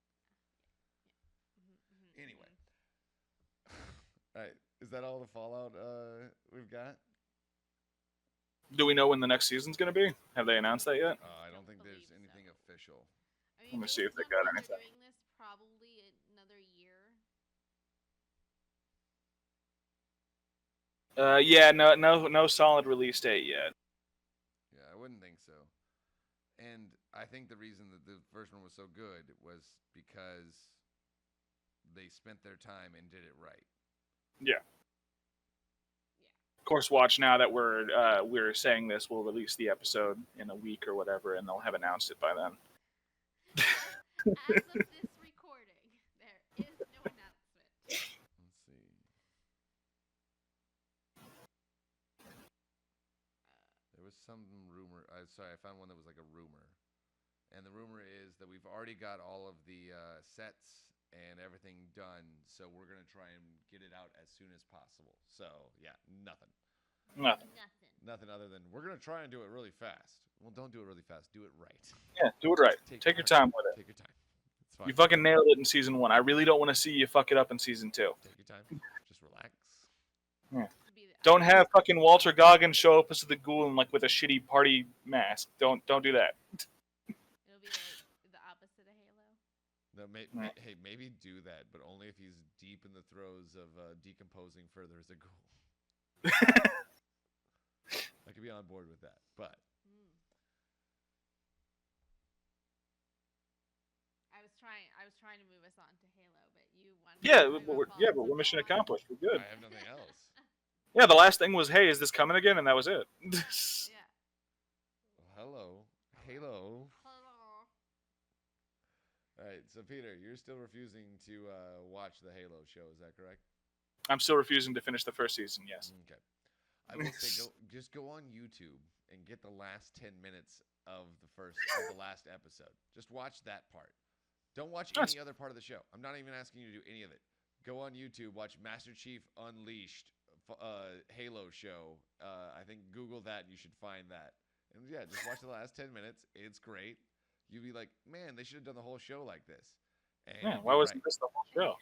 anyway. All right, is that all the Fallout we've got? Do we know when the next season's going to be? Have they announced that yet? I don't think there's believe anything so. official. I mean, Let me see if they based got on when anything. they're doing this, probably another year. Yeah, no solid release date yet. Yeah, I wouldn't think so. And I think the reason that the first one was so good was because they spent their time and did it right. Yeah. Of course, watch now that we're saying this, we'll release the episode in a week or whatever, and they'll have announced it by then. As of this recording, there is no announcement. Let's see. There was some rumor. I found one that was like a rumor. And the rumor is that we've already got all of the sets and everything done, so we're going to try and get it out as soon as possible. So, yeah, nothing. Nothing other than we're going to try and do it really fast. Well, don't do it really fast. Do it right. Yeah, do it right. Take your time with it. Take your time. It's fine. You fucking nailed it in season 1. I really don't want to see you fuck it up in season 2. Take your time. Just relax. Don't have fucking Walter Goggins show up as the ghoul and like with a shitty party mask. Don't do that. It'll be like the opposite of Halo. No, hey, maybe do that, but only if he's deep in the throes of decomposing further as a ghoul. I could be on board with that, but I was trying to move us on to Halo, but you wanted. Yeah, but we're mission accomplished. We're good. I have nothing else. Yeah, the last thing was, "Hey, is this coming again?" And that was it. Yeah. Hello, Halo. Hello. All right, so Peter, you're still refusing to watch the Halo show. Is that correct? I'm still refusing to finish the first season. Yes. Okay. I will say, go on YouTube and get the last 10 minutes of the last episode. Just watch that part. Don't watch That's- any other part of the show. I'm not even asking you to do any of it. Go on YouTube, watch Master Chief Unleashed Halo show. I think Google that and you should find that. And yeah, just watch the last 10 minutes. It's great. You'd be like, man, they should have done the whole show like this. And Yeah. you'd Why be wasn't right. this the whole show?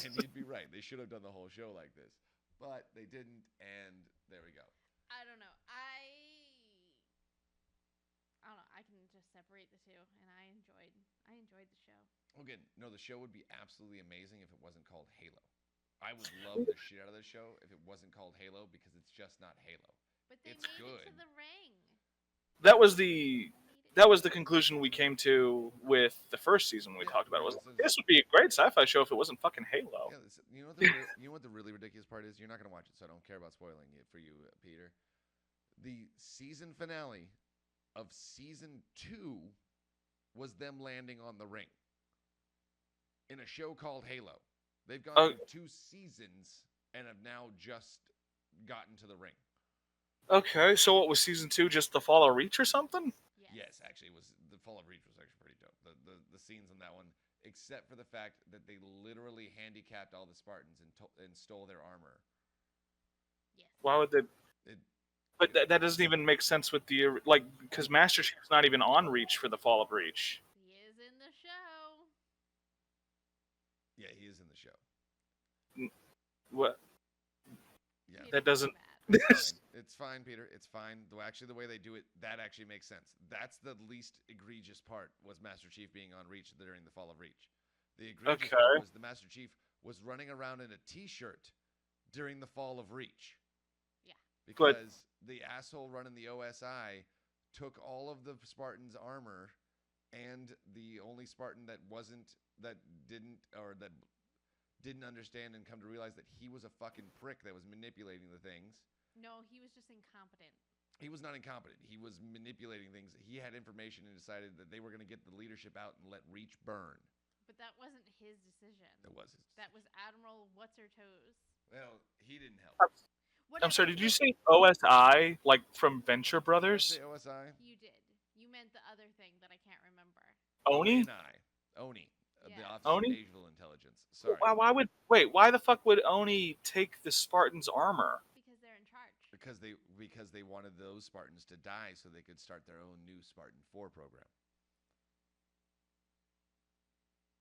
And you'd be right. They should have done the whole show like this. But they didn't, and there we go. I don't know. I don't know. I can just separate the two, and I enjoyed the show. Again, no, the show would be absolutely amazing if it wasn't called Halo. I would love the shit out of the show if it wasn't called Halo because it's just not Halo. But they It's made it good. to the ring. That was the conclusion we came to with the first season we Yeah, talked about. It was this is- this would be a great sci-fi show if it wasn't fucking Halo. Yeah, you know what the really ridiculous part is? You're not gonna watch it, so I don't care about spoiling it for you, Peter. The season finale of season 2 was them landing on the ring in a show called Halo. They've gone through 2 seasons and have now just gotten to the ring. Okay, so what was season 2? Just the Fall of Reach or something? Yes, actually, it was the Fall of Reach was actually pretty dope. The scenes in that one, except for the fact that they literally handicapped all the Spartans and stole their armor. Yes. Why would they? It, But that doesn't even make sense with the because Master Chief's not even on Reach for the Fall of Reach. He is in the show. yeah, he is in the show. What? Yeah, Peter's That doesn't- mad. It's fine, Peter. It's fine. Though actually, the way they do it, that actually makes sense. That's the least egregious part. Was Master Chief being on Reach during the Fall of Reach? The egregious part Okay. was the Master Chief was running around in a T-shirt during the Fall of Reach. Yeah. Because the asshole running the OSI took all of the Spartans' armor, and the only Spartan that didn't understand and come to realize that he was a fucking prick that was manipulating the things. No, he was just incompetent. He was not incompetent. He was manipulating things. He had information and decided that they were going to get the leadership out and let Reach burn. But that wasn't his decision. That was his. That was Admiral What's Her Toes. Well, he didn't help. I'm sorry. Did you say OSI like from Venture Did I Brothers? say OSI? You did. You meant the other thing that I can't remember. Oni? Oni. The Yeah. Office of Oni? Naval Intelligence. Sorry. Why the fuck would Oni take the Spartans' armor? Because they're in charge. Because they wanted those Spartans to die so they could start their own new Spartan 4 program.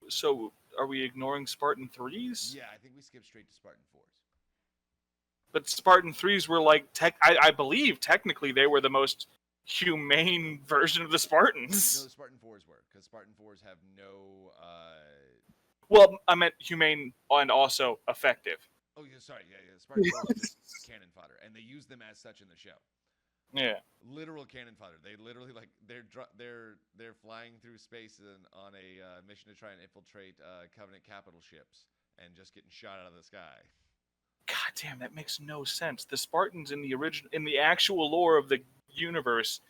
So are we ignoring Spartan 3s? Yeah, I think we skipped straight to Spartan 4s. But Spartan 3s were like I believe technically they were the most humane version of the No, Spartans. the Spartan 4s were, because Spartan 4s have no. Well, I meant humane and also effective. Oh, yeah, sorry. Yeah. Spartan 4s are just cannon fodder, and they use them as such in the show. Yeah. Literal cannon fodder. They literally they're flying through space on a mission to try and infiltrate Covenant capital ships and just getting shot out of the sky. God damn, that makes no sense. The Spartans in the actual lore of the universe,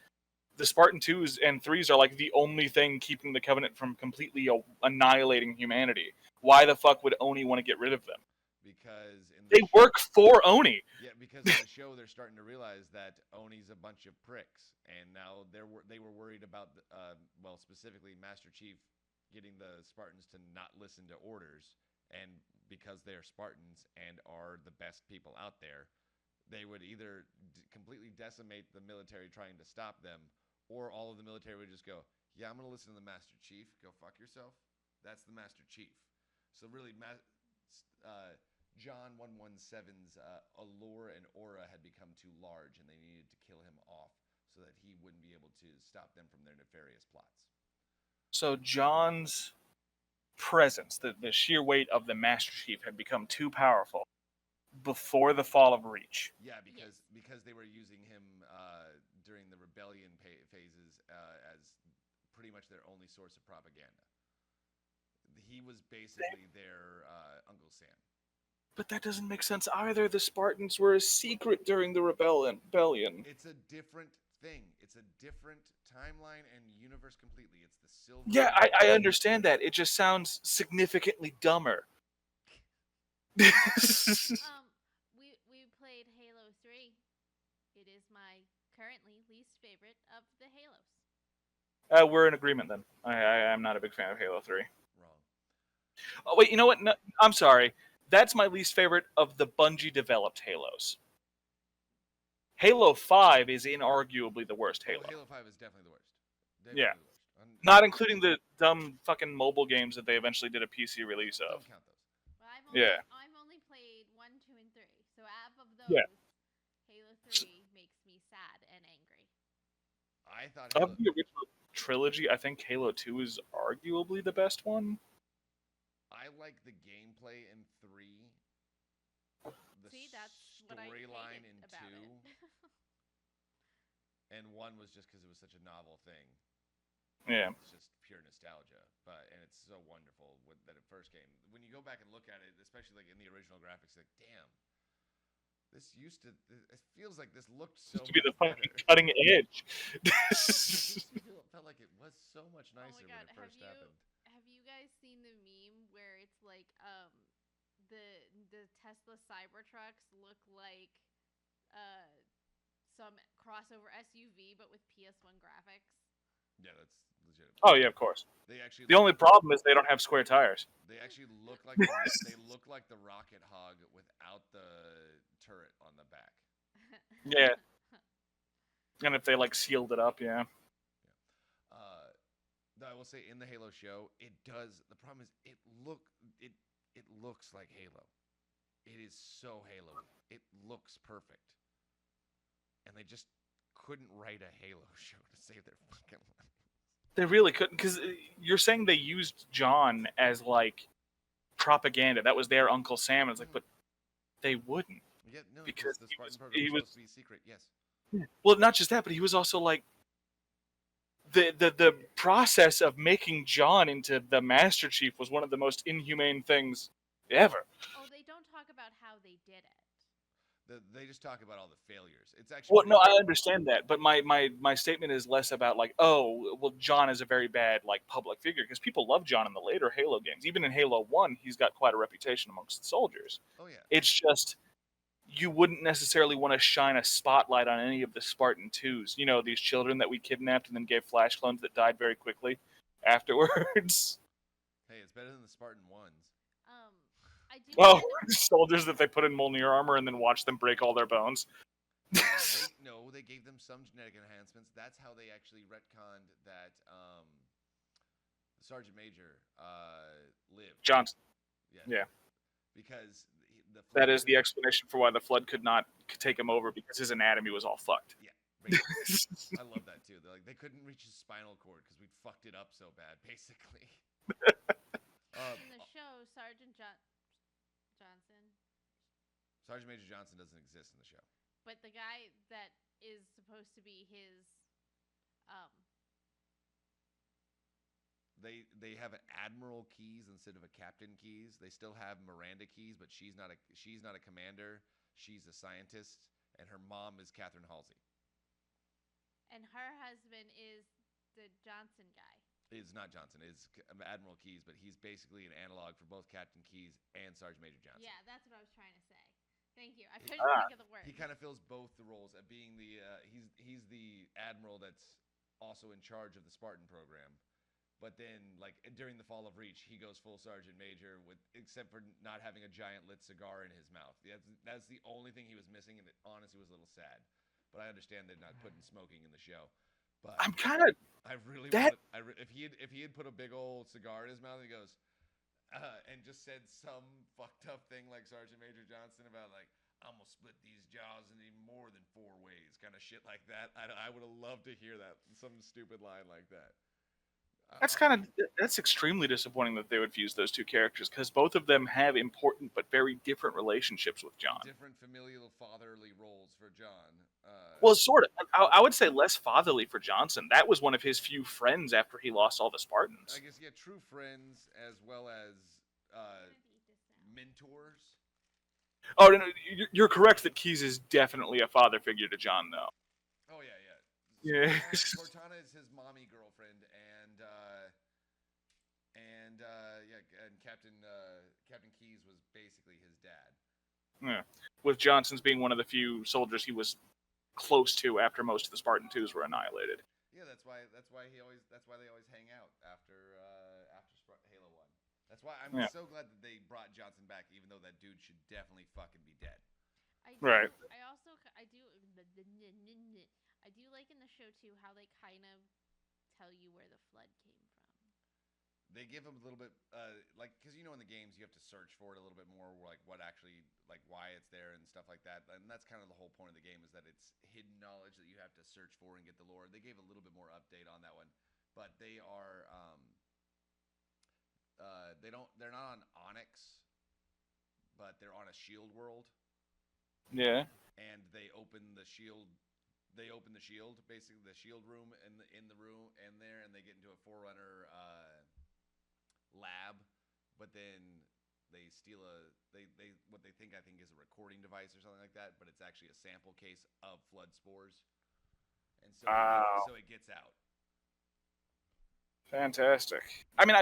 the Spartan 2s and 3s are like the only thing keeping the Covenant from completely annihilating humanity. Why the fuck would Oni want to get rid of them? Because in the They work for Oni. Yeah, because in the show they're starting to realize that Oni's a bunch of pricks, and now they were worried about specifically Master Chief getting the Spartans to not listen to orders, and because they're Spartans and are the best people out there, they would either completely decimate the military trying to stop them, or all of the military would just go, "Yeah, I'm gonna listen to the Master Chief. Go fuck yourself." That's the Master Chief. So really, John 117's allure and aura had become too large, and they needed to kill him off so that he wouldn't be able to stop them from their nefarious plots. So John's presence, the sheer weight of the Master Chief, had become too powerful before the fall of Reach. Yeah, because they were using him during the rebellion phases as pretty much their only source of propaganda. He was basically their Uncle Sam. But that doesn't make sense either. The Spartans were a secret during the rebellion. It's a different thing. It's a different timeline and universe completely. It's the Silver. Yeah, I understand that. It just sounds significantly dumber. We played Halo 3. It is my currently least favorite of the Halos. We're in agreement then. I'm not a big fan of Halo 3. Wrong. Oh, wait, you know what? No, I'm sorry. That's my least favorite of the Bungie-developed Halos. Halo 5 is inarguably the worst Halo. Well, Halo 5 is definitely the worst. Yeah. The worst. Not including the dumb fucking mobile games that they eventually did a PC release of. Don't count those. Well, Yeah. I've only played 1, 2, and 3. So out of those, Yeah. Halo 3 makes me sad and angry. I thought Of the original trilogy, I think Halo 2 is arguably the best one. I like the gameplay in 3. The See, that's what I storyline hated in about 2. it. And 1 was just because it was such a novel thing. Yeah. It's just pure nostalgia, and it's so wonderful that it first came. When you go back and look at it, especially like in the original graphics, like damn, this used to. It feels like this looked so. To be the much fucking better. cutting edge. It felt like it was so much nicer when it first happened. Have you guys seen the meme where it's like the Tesla Cybertrucks look like some crossover SUV but with PS1 graphics? Yeah, that's legit. Oh yeah, of course. They actually. The only problem is they don't have square tires. They actually look like they look like the Rocket Hog without the turret on the back. Yeah. And if they like sealed it up, yeah. I will say in the Halo show, it does. The problem is it looks like Halo. It is so Halo. It looks perfect, and they just couldn't write a Halo show to save their fucking life. They really couldn't, because you're saying they used John as like propaganda. That was their Uncle Sam. It's like, but they wouldn't. Yeah, no, Because the he Spartan was- program he was was- supposed to be secret. Yes. Well, not just that, but he was also like the process of making John into the Master Chief was one of the most inhumane things ever. Oh, they don't talk about how they did it. They just talk about all the failures. It's actually. Well, no, I understand that, but my statement is less about like, oh, well, John is a very bad like public figure, because people love John in the later Halo games. Even in Halo 1, he's got quite a reputation amongst the soldiers. Oh yeah. It's just you wouldn't necessarily want to shine a spotlight on any of the Spartan 2s. You know, these children that we kidnapped and then gave flash clones that died very quickly afterwards. Hey, it's better than the Spartan ones. I do. Oh, wanna- soldiers that they put in Mjolnir armor and then watch them break all their bones. They gave them some genetic enhancements. That's how they actually retconned that Sergeant Major lived. Johnson. Yeah. Yeah. Because That is the explanation for why the Flood could not take him over, because his anatomy was all fucked. Yeah. Basically. I love that too. They're like, they couldn't reach his spinal cord because we'd fucked it up so bad, basically. in the show, Sergeant Major Johnson doesn't exist in the show. but the guy that is supposed to be his, They have an Admiral Keyes instead of a Captain Keyes. They still have Miranda Keyes, but she's not a commander. She's a scientist, and her mom is Catherine Halsey. and her husband is the Johnson guy. It's not Johnson. It's Admiral Keyes, but he's basically an analog for both Captain Keyes and Sergeant Major Johnson. Yeah, that's what I was trying to say. Thank you. I couldn't think of the word. He kind of fills both the roles of being the he's the admiral that's also in charge of the Spartan program, but then like during the Fall of Reach, he goes full Sergeant Major except for not having a giant lit cigar in his mouth. That's the only thing he was missing, and it honestly was a little sad. But I understand they're not putting smoking in the show. But I'm kind of I really that- if he had put a big old cigar in his mouth, he goes and just said some fucked up thing like Sergeant Major Johnson about like, I'm gonna split these jaws into more than 4 ways, kind of shit like that. I would have loved to hear that, some stupid line like that. that's extremely disappointing that they would fuse those two characters, because both of them have important but very different relationships with John. Different familial fatherly roles for John. Well, sort of. I would say less fatherly for Johnson. That was one of his few friends after he lost all the Spartans. I guess true friends as well as mentors. Oh, no, you're correct that Keyes is definitely a father figure to Jon, though. Oh yeah, yeah. Yeah. Cortana is his mommy girlfriend, and Captain Keyes was basically his dad. Yeah. With Johnson's being one of the few soldiers he was close to after most of the Spartan 2s were annihilated. Yeah, that's why they always hang out after Halo 1. That's why I'm Yeah. so glad that they brought Johnson back, even though that dude should definitely fucking be dead. Right. I do like in the show too how they kind of tell you where the flood came from. They give him a little bit, because in the games you have to search for it a little bit more, like what actually, like why it's there and stuff like that. And that's kind of the whole point of the game, is that it's hidden knowledge that you have to search for and get the lore. They gave a little bit more update on that one, but they are, they're not on Onyx, but they're on a shield world. Yeah. And they open the shield, basically the shield room in the room in there, and they get into a Forerunner lab, but then they steal what they think is a recording device or something like that, but it's actually a sample case of flood spores, and so it gets out. Fantastic. I mean,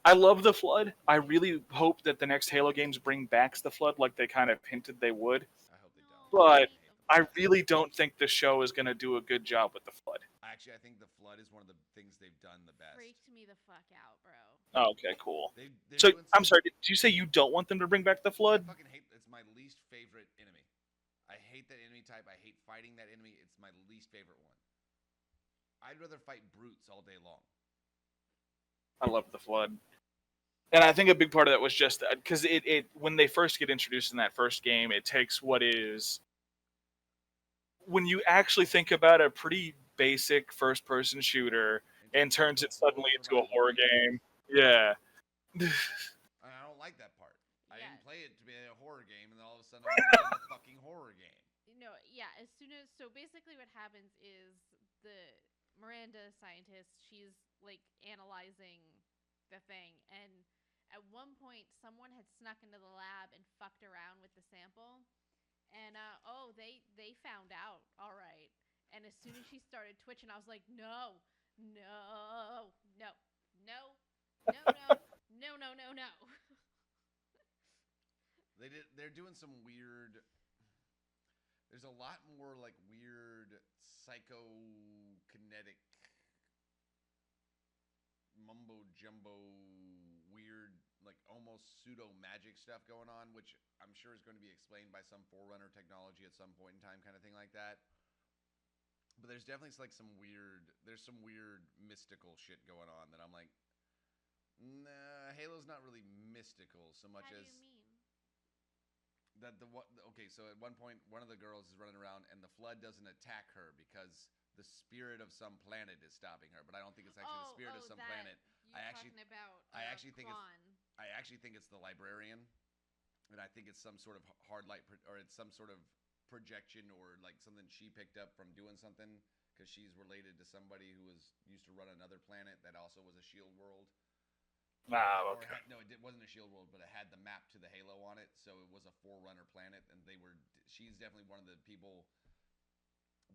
I love the flood. I really hope that the next Halo games bring back the flood, like they kind of hinted they would. I hope they don't. But I really don't think the show is going to do a good job with the flood. Actually, I think the flood is one of the things they've done the best. Freaked me the fuck out, bro. Oh, okay, cool. So, I'm sorry, did you say you don't want them to bring back the flood? I fucking hate. It's my least favorite enemy. I hate that enemy type. I hate fighting that enemy. It's my least favorite one. I'd rather fight brutes all day long. I love the flood. And I think a big part of that was just because it when they first get introduced in that first game, it takes what is, when you actually think about a pretty basic first-person shooter, and turns it suddenly into a horror game. Yeah. I don't like that part. I didn't play it to be a horror game, and then all of a sudden I'm a fucking horror game. No, yeah. So basically, what happens is the Miranda scientist, she's like analyzing the thing, and at one point, someone had snuck into the lab and fucked around with the sample, and they found out. All right, and as soon as she started twitching, I was like, no, no, no, no, no, no, no, no, no. They're doing some weird. There's a lot more like weird psychokinetic mumbo jumbo weird, like almost pseudo magic stuff going on, which I'm sure is going to be explained by some Forerunner technology at some point in time, kind of thing like that. But there's definitely like some weird mystical shit going on that I'm like, nah, Halo's not really mystical so much as. How do you mean? So at one point, one of the girls is running around, and the flood doesn't attack her because the spirit of some planet is stopping her. But I don't think it's actually the spirit of some planet. I actually think it's the librarian, and I think it's some sort of hard light, or it's some sort of projection, or like something she picked up from doing something, because she's related to somebody who used to run another planet that also was a shield world. Okay. It wasn't a shield world, but it had the map to the Halo on it, so it was a Forerunner planet, and she's definitely one of the people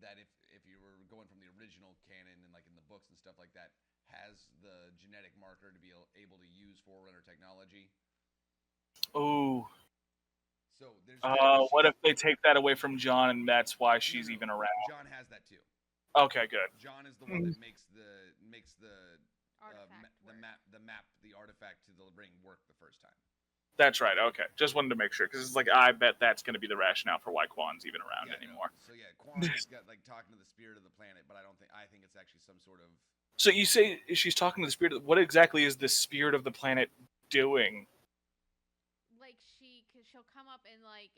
that if you were going from the original canon and like in the books and stuff like that, has the genetic marker to be able to use Forerunner technology. Ooh. So there's. What if they take that away from Jon, and that's why she's even around? Jon has that too. Okay, good. Jon is the one that makes the artifact to the ring work the first time. That's right. Okay, just wanted to make sure, because it's like, I bet that's going to be the rationale for why Quan's even around anymore. No. So yeah, Quan's got like talking to the spirit of the planet, but I think it's actually some sort of. So you say she's talking to the spirit. What exactly is the spirit of the planet doing? Like cause she'll come up and like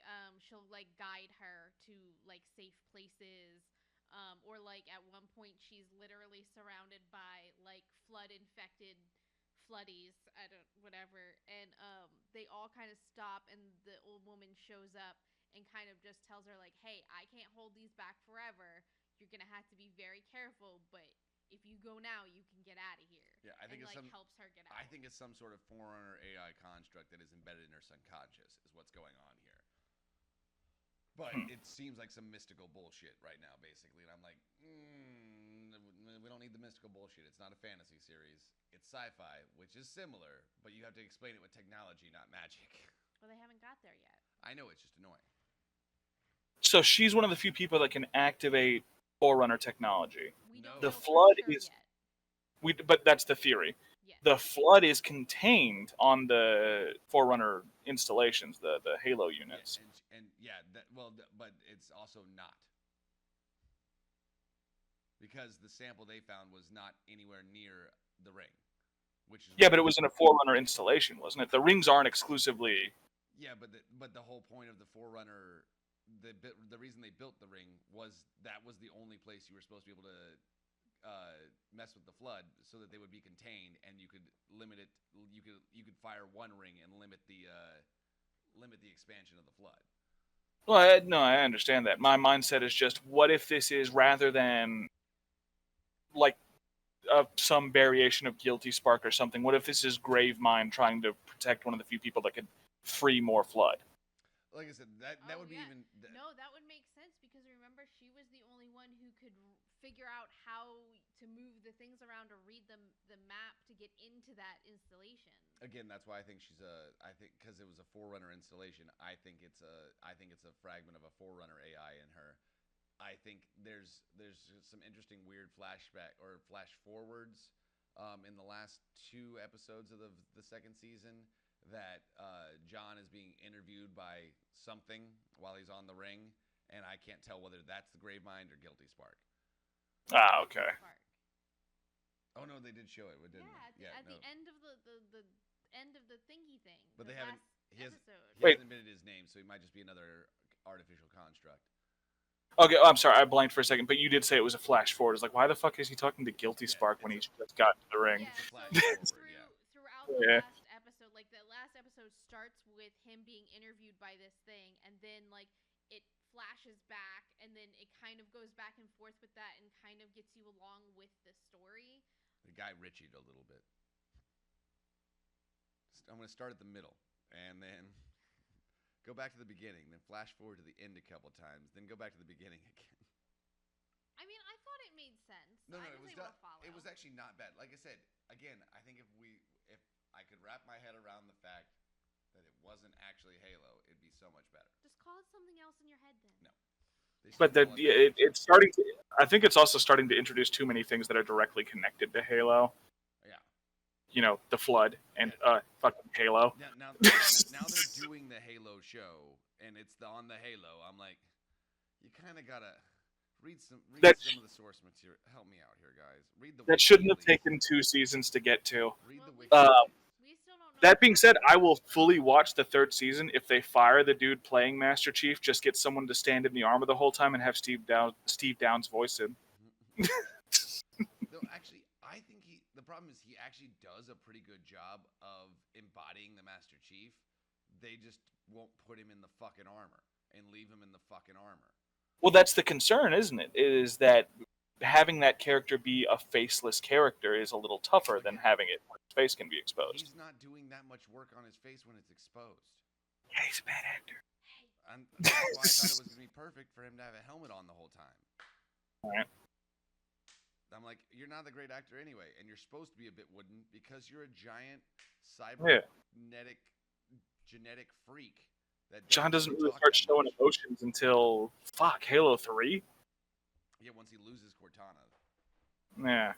she'll like guide her to like safe places. Or like at one point she's literally surrounded by like flood infected floodies, whatever, and they all kind of stop, and the old woman shows up and kind of just tells her like, hey, I can't hold these back forever, you're gonna have to be very careful, but if you go now you can get out of here. Yeah, I think and, it's helps her get out. I think it's some sort of Forerunner AI construct that is embedded in her subconscious is what's going on here. But it seems like some mystical bullshit right now, basically. And I'm like, we don't need the mystical bullshit. It's not a fantasy series. It's sci-fi, which is similar, but you have to explain it with technology, not magic. Well, they haven't got there yet. I know, it's just annoying. So she's one of the few people that can activate Forerunner technology. We don't The know for Flood sure is- yet. But that's the theory. Yes. The Flood is contained on the Forerunner installations, the Halo units. But it's also not. Because the sample they found was not anywhere near the ring. Which is Yeah, but it was in a Forerunner installation, wasn't it? The rings aren't exclusively... Yeah, but the whole point of the Forerunner, the reason they built the ring was that was the only place you were supposed to be able to mess with the Flood, so that they would be contained, and you could limit it. You could fire one ring and limit the expansion of the Flood. Well, no, I understand that. My mindset is just, what if this is, rather than like some variation of Guilty Spark or something, what if this is Gravemind trying to protect one of the few people that could free more Flood? Like I said, that would be yeah. even. No, that would make sense, because remember, she was the only one who could figure out how to move the things around or read the map to get into that installation. Again, that's why I think I think because it was a Forerunner installation, I think it's a fragment of a Forerunner AI in her. I think there's some interesting weird flashback or flash forwards in the last 2 episodes of the second season that John is being interviewed by something while he's on the ring, and I can't tell whether that's the Gravemind or Guilty Spark. Ah, okay. Spark. Oh no, they did show it, didn't they? Yeah, at the end of the end of the thingy thing. But the they haven't. last He hasn't Wait. admitted his name, so he might just be another artificial construct. Okay, I'm sorry, I blanked for a second, but you did say it was a flash forward. It's like, why the fuck is he talking to Guilty Spark when he just got to the ring? Yeah, Flash so forward, yeah. throughout the Yeah. last episode, like the last episode starts with him being interviewed by this thing, and then like it flashes back, and then it kind of goes back and forth with that, and kind of gets you along with the story. The guy Richie'd a little bit. I'm going to start at the middle, and then go back to the beginning, then flash forward to the end a couple times, then go back to the beginning again. I mean, I thought it made sense. No, I it was was able to follow. it was actually not bad. Like I said, again, I think if I could wrap my head around the fact that it wasn't actually Halo, it'd be so much better. Just call it something else in your head then. No. But it's starting to... I think it's also starting to introduce too many things that are directly connected to Halo. Yeah. You know, the Flood and fucking Halo. Now they're doing the Halo show, and it's on the Halo. I'm like, you kind of gotta read some of the source material. Help me out here, guys. Read the. That shouldn't have taken 2 seasons to get to. Read the wiki. We still don't know. That being said, I will fully watch the 3rd season if they fire the dude playing Master Chief, just get someone to stand in the armor the whole time and have Steve Downes voice him. No, actually, I think the problem is he actually does a pretty good job of embodying the Master Chief. They just won't put him in the fucking armor and leave him in the fucking armor. Well, that's the concern, isn't it? Is that having that character be a faceless character is a little tougher than having it when his face can be exposed. He's not doing that much work on his face when it's exposed. Yeah, he's a bad actor. That's why I thought it was going to be perfect for him to have a helmet on the whole time. All right. I'm like, you're not a great actor anyway, and you're supposed to be a bit wooden because you're a giant cybernetic genetic freak. That John doesn't really talk start that showing much. emotions until Halo 3. Yeah, once he loses Cortana. Yeah.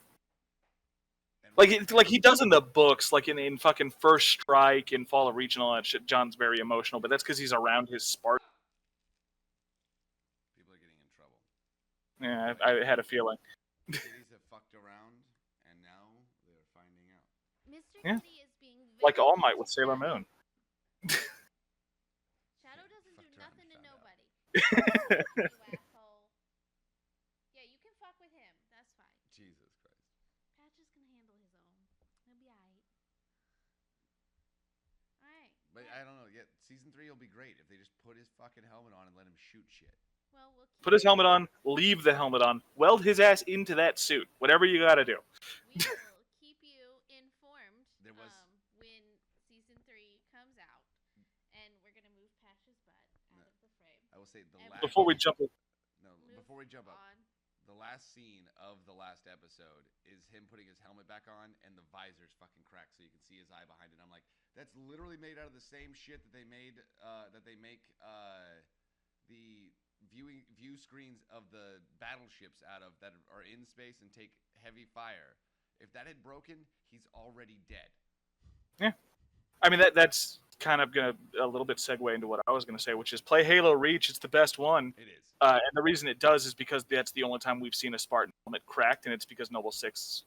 And Like he does in the books, like in fucking First Strike and Fall of Region, all that shit. John's very emotional, but that's because he's around his Spartan. people are getting in trouble. Yeah, I had a feeling. Cities have fucked around, and now they're finding out. Mr. Yeah. Kitty is being Like very All Might with nice to Sailor Shadow. Moon. Shadow doesn't do Fucked around nothing to and found out. nobody. You asshole. Yeah, you can fuck with him. That's fine. Jesus Christ. Patch is gonna handle his own. He'll be alright. Alright. But I don't know. Yeah, season 3 will be great if they just put his fucking helmet on and let him shoot shit. Well, we'll keep Put his helmet on, leave the helmet on, weld his ass into that suit. Whatever you gotta do. We will keep you informed There was- when season 3 comes out, and we're gonna move Patch's butt out No. of the frame. I will say the Every last. Before we minute jump in, No, moves before we jump up, on. the last scene of the last episode is him putting his helmet back on and the visor's fucking cracked so you can see his eye behind it. I'm like, that's literally made out of the same shit that they made that they make the view screens of the battleships out of that are in space and take heavy fire. If that had broken, he's already dead. yeah. I mean that's kind of gonna a little bit segue into what I was gonna say, which is play Halo Reach. It's the best one. It is. And the reason it does is because that's the only time we've seen a Spartan helmet cracked, and it's because Noble 6.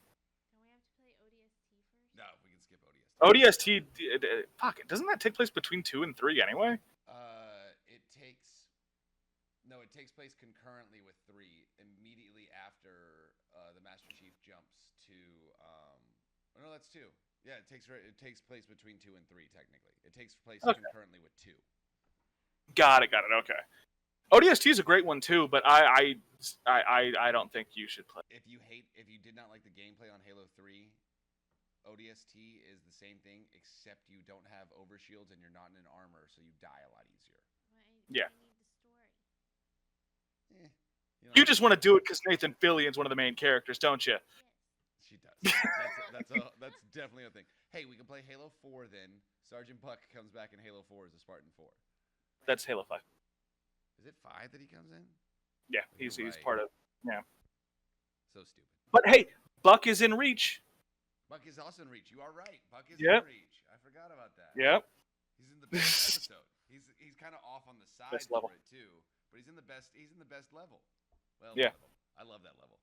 Don't we have to play ODST first? No, we can skip ODST. ODST, fuck, doesn't that take place between 2 and 3 anyway? It takes place concurrently with 3, immediately after the Master Chief jumps to. No, that's 2. Yeah, it takes place between 2 and 3 technically. It takes place concurrently with 2. Got it, okay. ODST is a great one too, but I don't think you should play. If you did not like the gameplay on Halo 3, ODST is the same thing, except you don't have overshields and you're not in an armor, so you die a lot easier. Yeah. I need the story. You just want to do it because Nathan Fillion's one of the main characters, don't you? Yes. She does. That's definitely a thing. Hey, we can play Halo 4 then. Sergeant Buck comes back in Halo 4 as a Spartan 4. That's Halo 5. Is it 5 that he comes in? Yeah, he's part of. Yeah. So stupid. But hey, Buck is in Reach. Buck is also in Reach. You are right. Buck is Yep. in Reach. I forgot about that. Yep. He's in the best episode. He's kind of off on the side Best for level. it too, but he's in the best level. Well, Yeah. level. I love that level.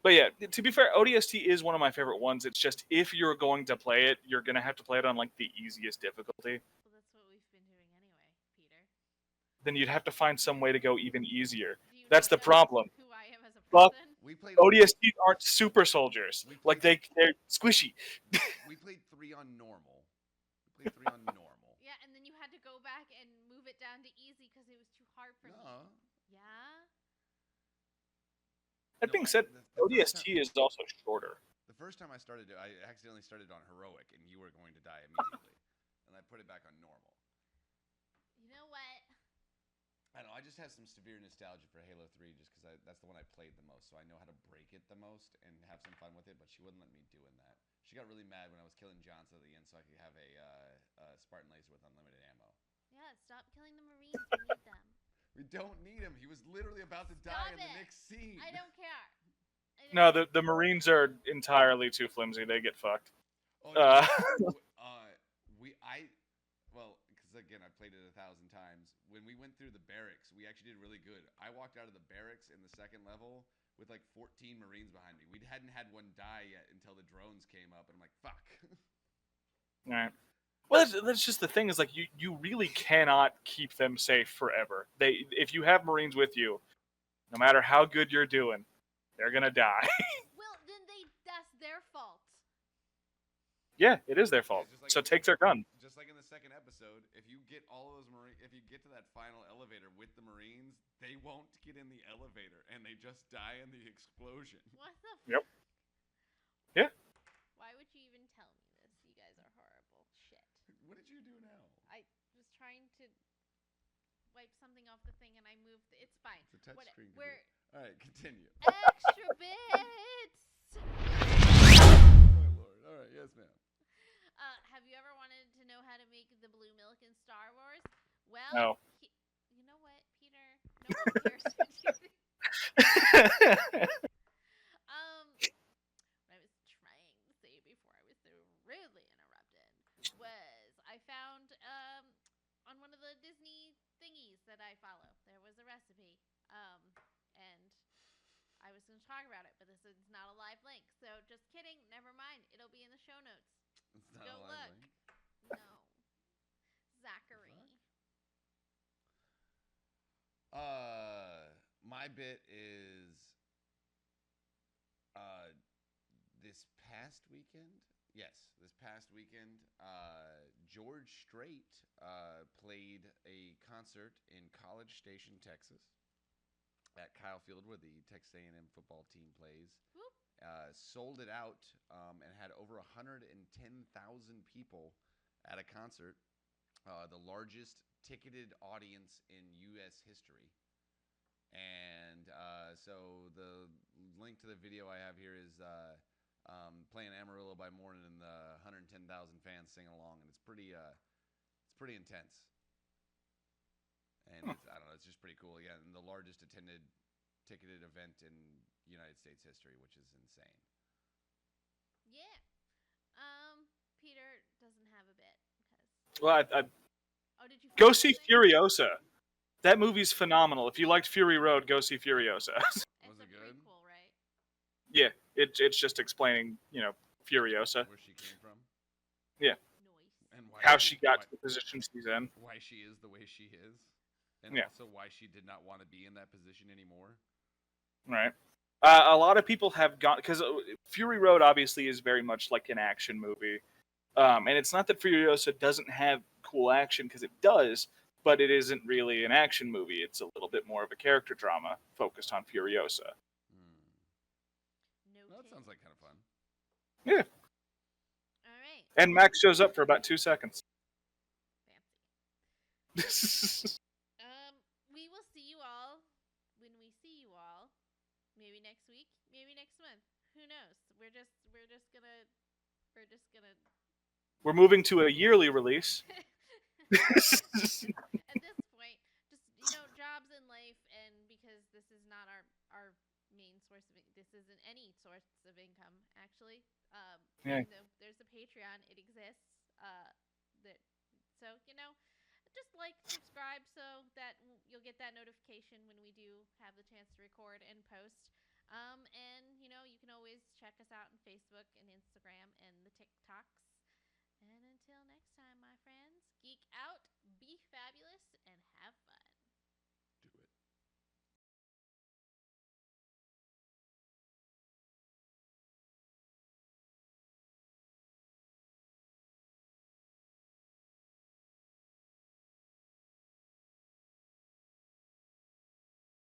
But yeah, to be fair, ODST is one of my favorite ones. It's just if you're going to play it, you're gonna have to play it on like the easiest difficulty. Well, that's what we've been doing anyway, Peter. Then you'd have to find some way to go even easier. Do you That's not the know problem. Who I am as a Buck- person? We played ODST aren't super soldiers. Like they're squishy. We played 3 on normal. We played 3 on normal. Yeah, and then you had to go back and move it down to easy because it was too hard for me. No. Yeah. That being said, ODST is also shorter. The first time I started it, I accidentally started on heroic, and you were going to die immediately, and I put it back on normal. You know what? I don't know. I just have some severe nostalgia for Halo 3 just because that's the one I played the most, so I know how to break it the most and have some fun with it, but she wouldn't let me doing that. She got really mad when I was killing Johnson at the end so I could have a Spartan laser with unlimited ammo. Yeah, stop killing the Marines. We need them. We don't need him. He was literally about to die Stop in the it. next scene. I don't care. No, the Marines are entirely too flimsy. They get fucked. Oh, Uh, well, because again, I played it 1,000 times. When we went through the barracks, we actually did really good. I walked out of the barracks in the second level with like 14 Marines behind me. We hadn't had one die yet until the drones came up, and I'm like, fuck. All right. Well, that's just the thing is like you really cannot keep them safe forever. If you have Marines with you, no matter how good you're doing, they're gonna die. Well, then that's their fault. Yeah, it is their fault. Just like So take their gun. Just like in the second episode, if you get all of those Marines, if you get to that final elevator with the Marines, they won't get in the elevator, and they just die in the explosion. What the Yep. Yeah. Why would you even tell me this? You guys are horrible. Shit. What did you do now? I was trying to wipe something off the thing and I moved. It's fine. It's a touch screen We're All right, continue. extra bits. Oh Lord. All right, yes, ma'am. Have you ever wanted to know how to make the blue milk in Star Wars? Well, No. You know what, Peter? No one cares what you think. What I was trying to say before I was so rudely interrupted was I found on one of the Disney thingies that I follow, there was a recipe. And I was going to talk about it, but this is not a live link. So just kidding. Never mind. It'll be in the show notes. It's not Go a live look. link. No. Zachary. My bit is this past weekend. Yes, this past weekend, George Strait played a concert in College Station, Texas, at Kyle Field, where the Texas A&M football team plays. Whoop. Sold it out and had over 110,000 people at a concert, the largest ticketed audience in U.S. history. And so the link to the video I have here is playing Amarillo by Morning, and the 110,000 fans sing along, and it's pretty intense. And I don't know, it's just pretty cool. Again, the largest attended ticketed event in United States history, which is insane. Yeah. Peter doesn't have a bit because. Well, Oh, did you go find see something? Furiosa. That movie's phenomenal. If you liked Fury Road, go see Furiosa. It's Was a it good? prequel, right? Yeah, it's just explaining, Furiosa. Where she came from. Yeah, Noise. And how she got to the position she's in. Why she is the way she is. And Yeah. also why she did not want to be in that position anymore. Right. A lot of people have gone, because Fury Road obviously is very much like an action movie. And it's not that Furiosa doesn't have cool action, because it does, but it isn't really an action movie. It's a little bit more of a character drama focused on Furiosa. No. Well, that sounds like kind of fun. Yeah. All right. And Max shows up for about 2 seconds. Fancy. We will see you all when we see you all. Maybe next week, maybe next month. Who knows? We're just gonna. We're moving to a yearly release. At this point, just jobs in life, and because this is not our main source of this isn't any source of income actually. Yeah. There's a Patreon. It exists. So just subscribe so that you'll get that notification when we do have the chance to record and post. And you can always check us out on Facebook and Instagram and the TikToks. And until next time, my friends, geek out, be fabulous,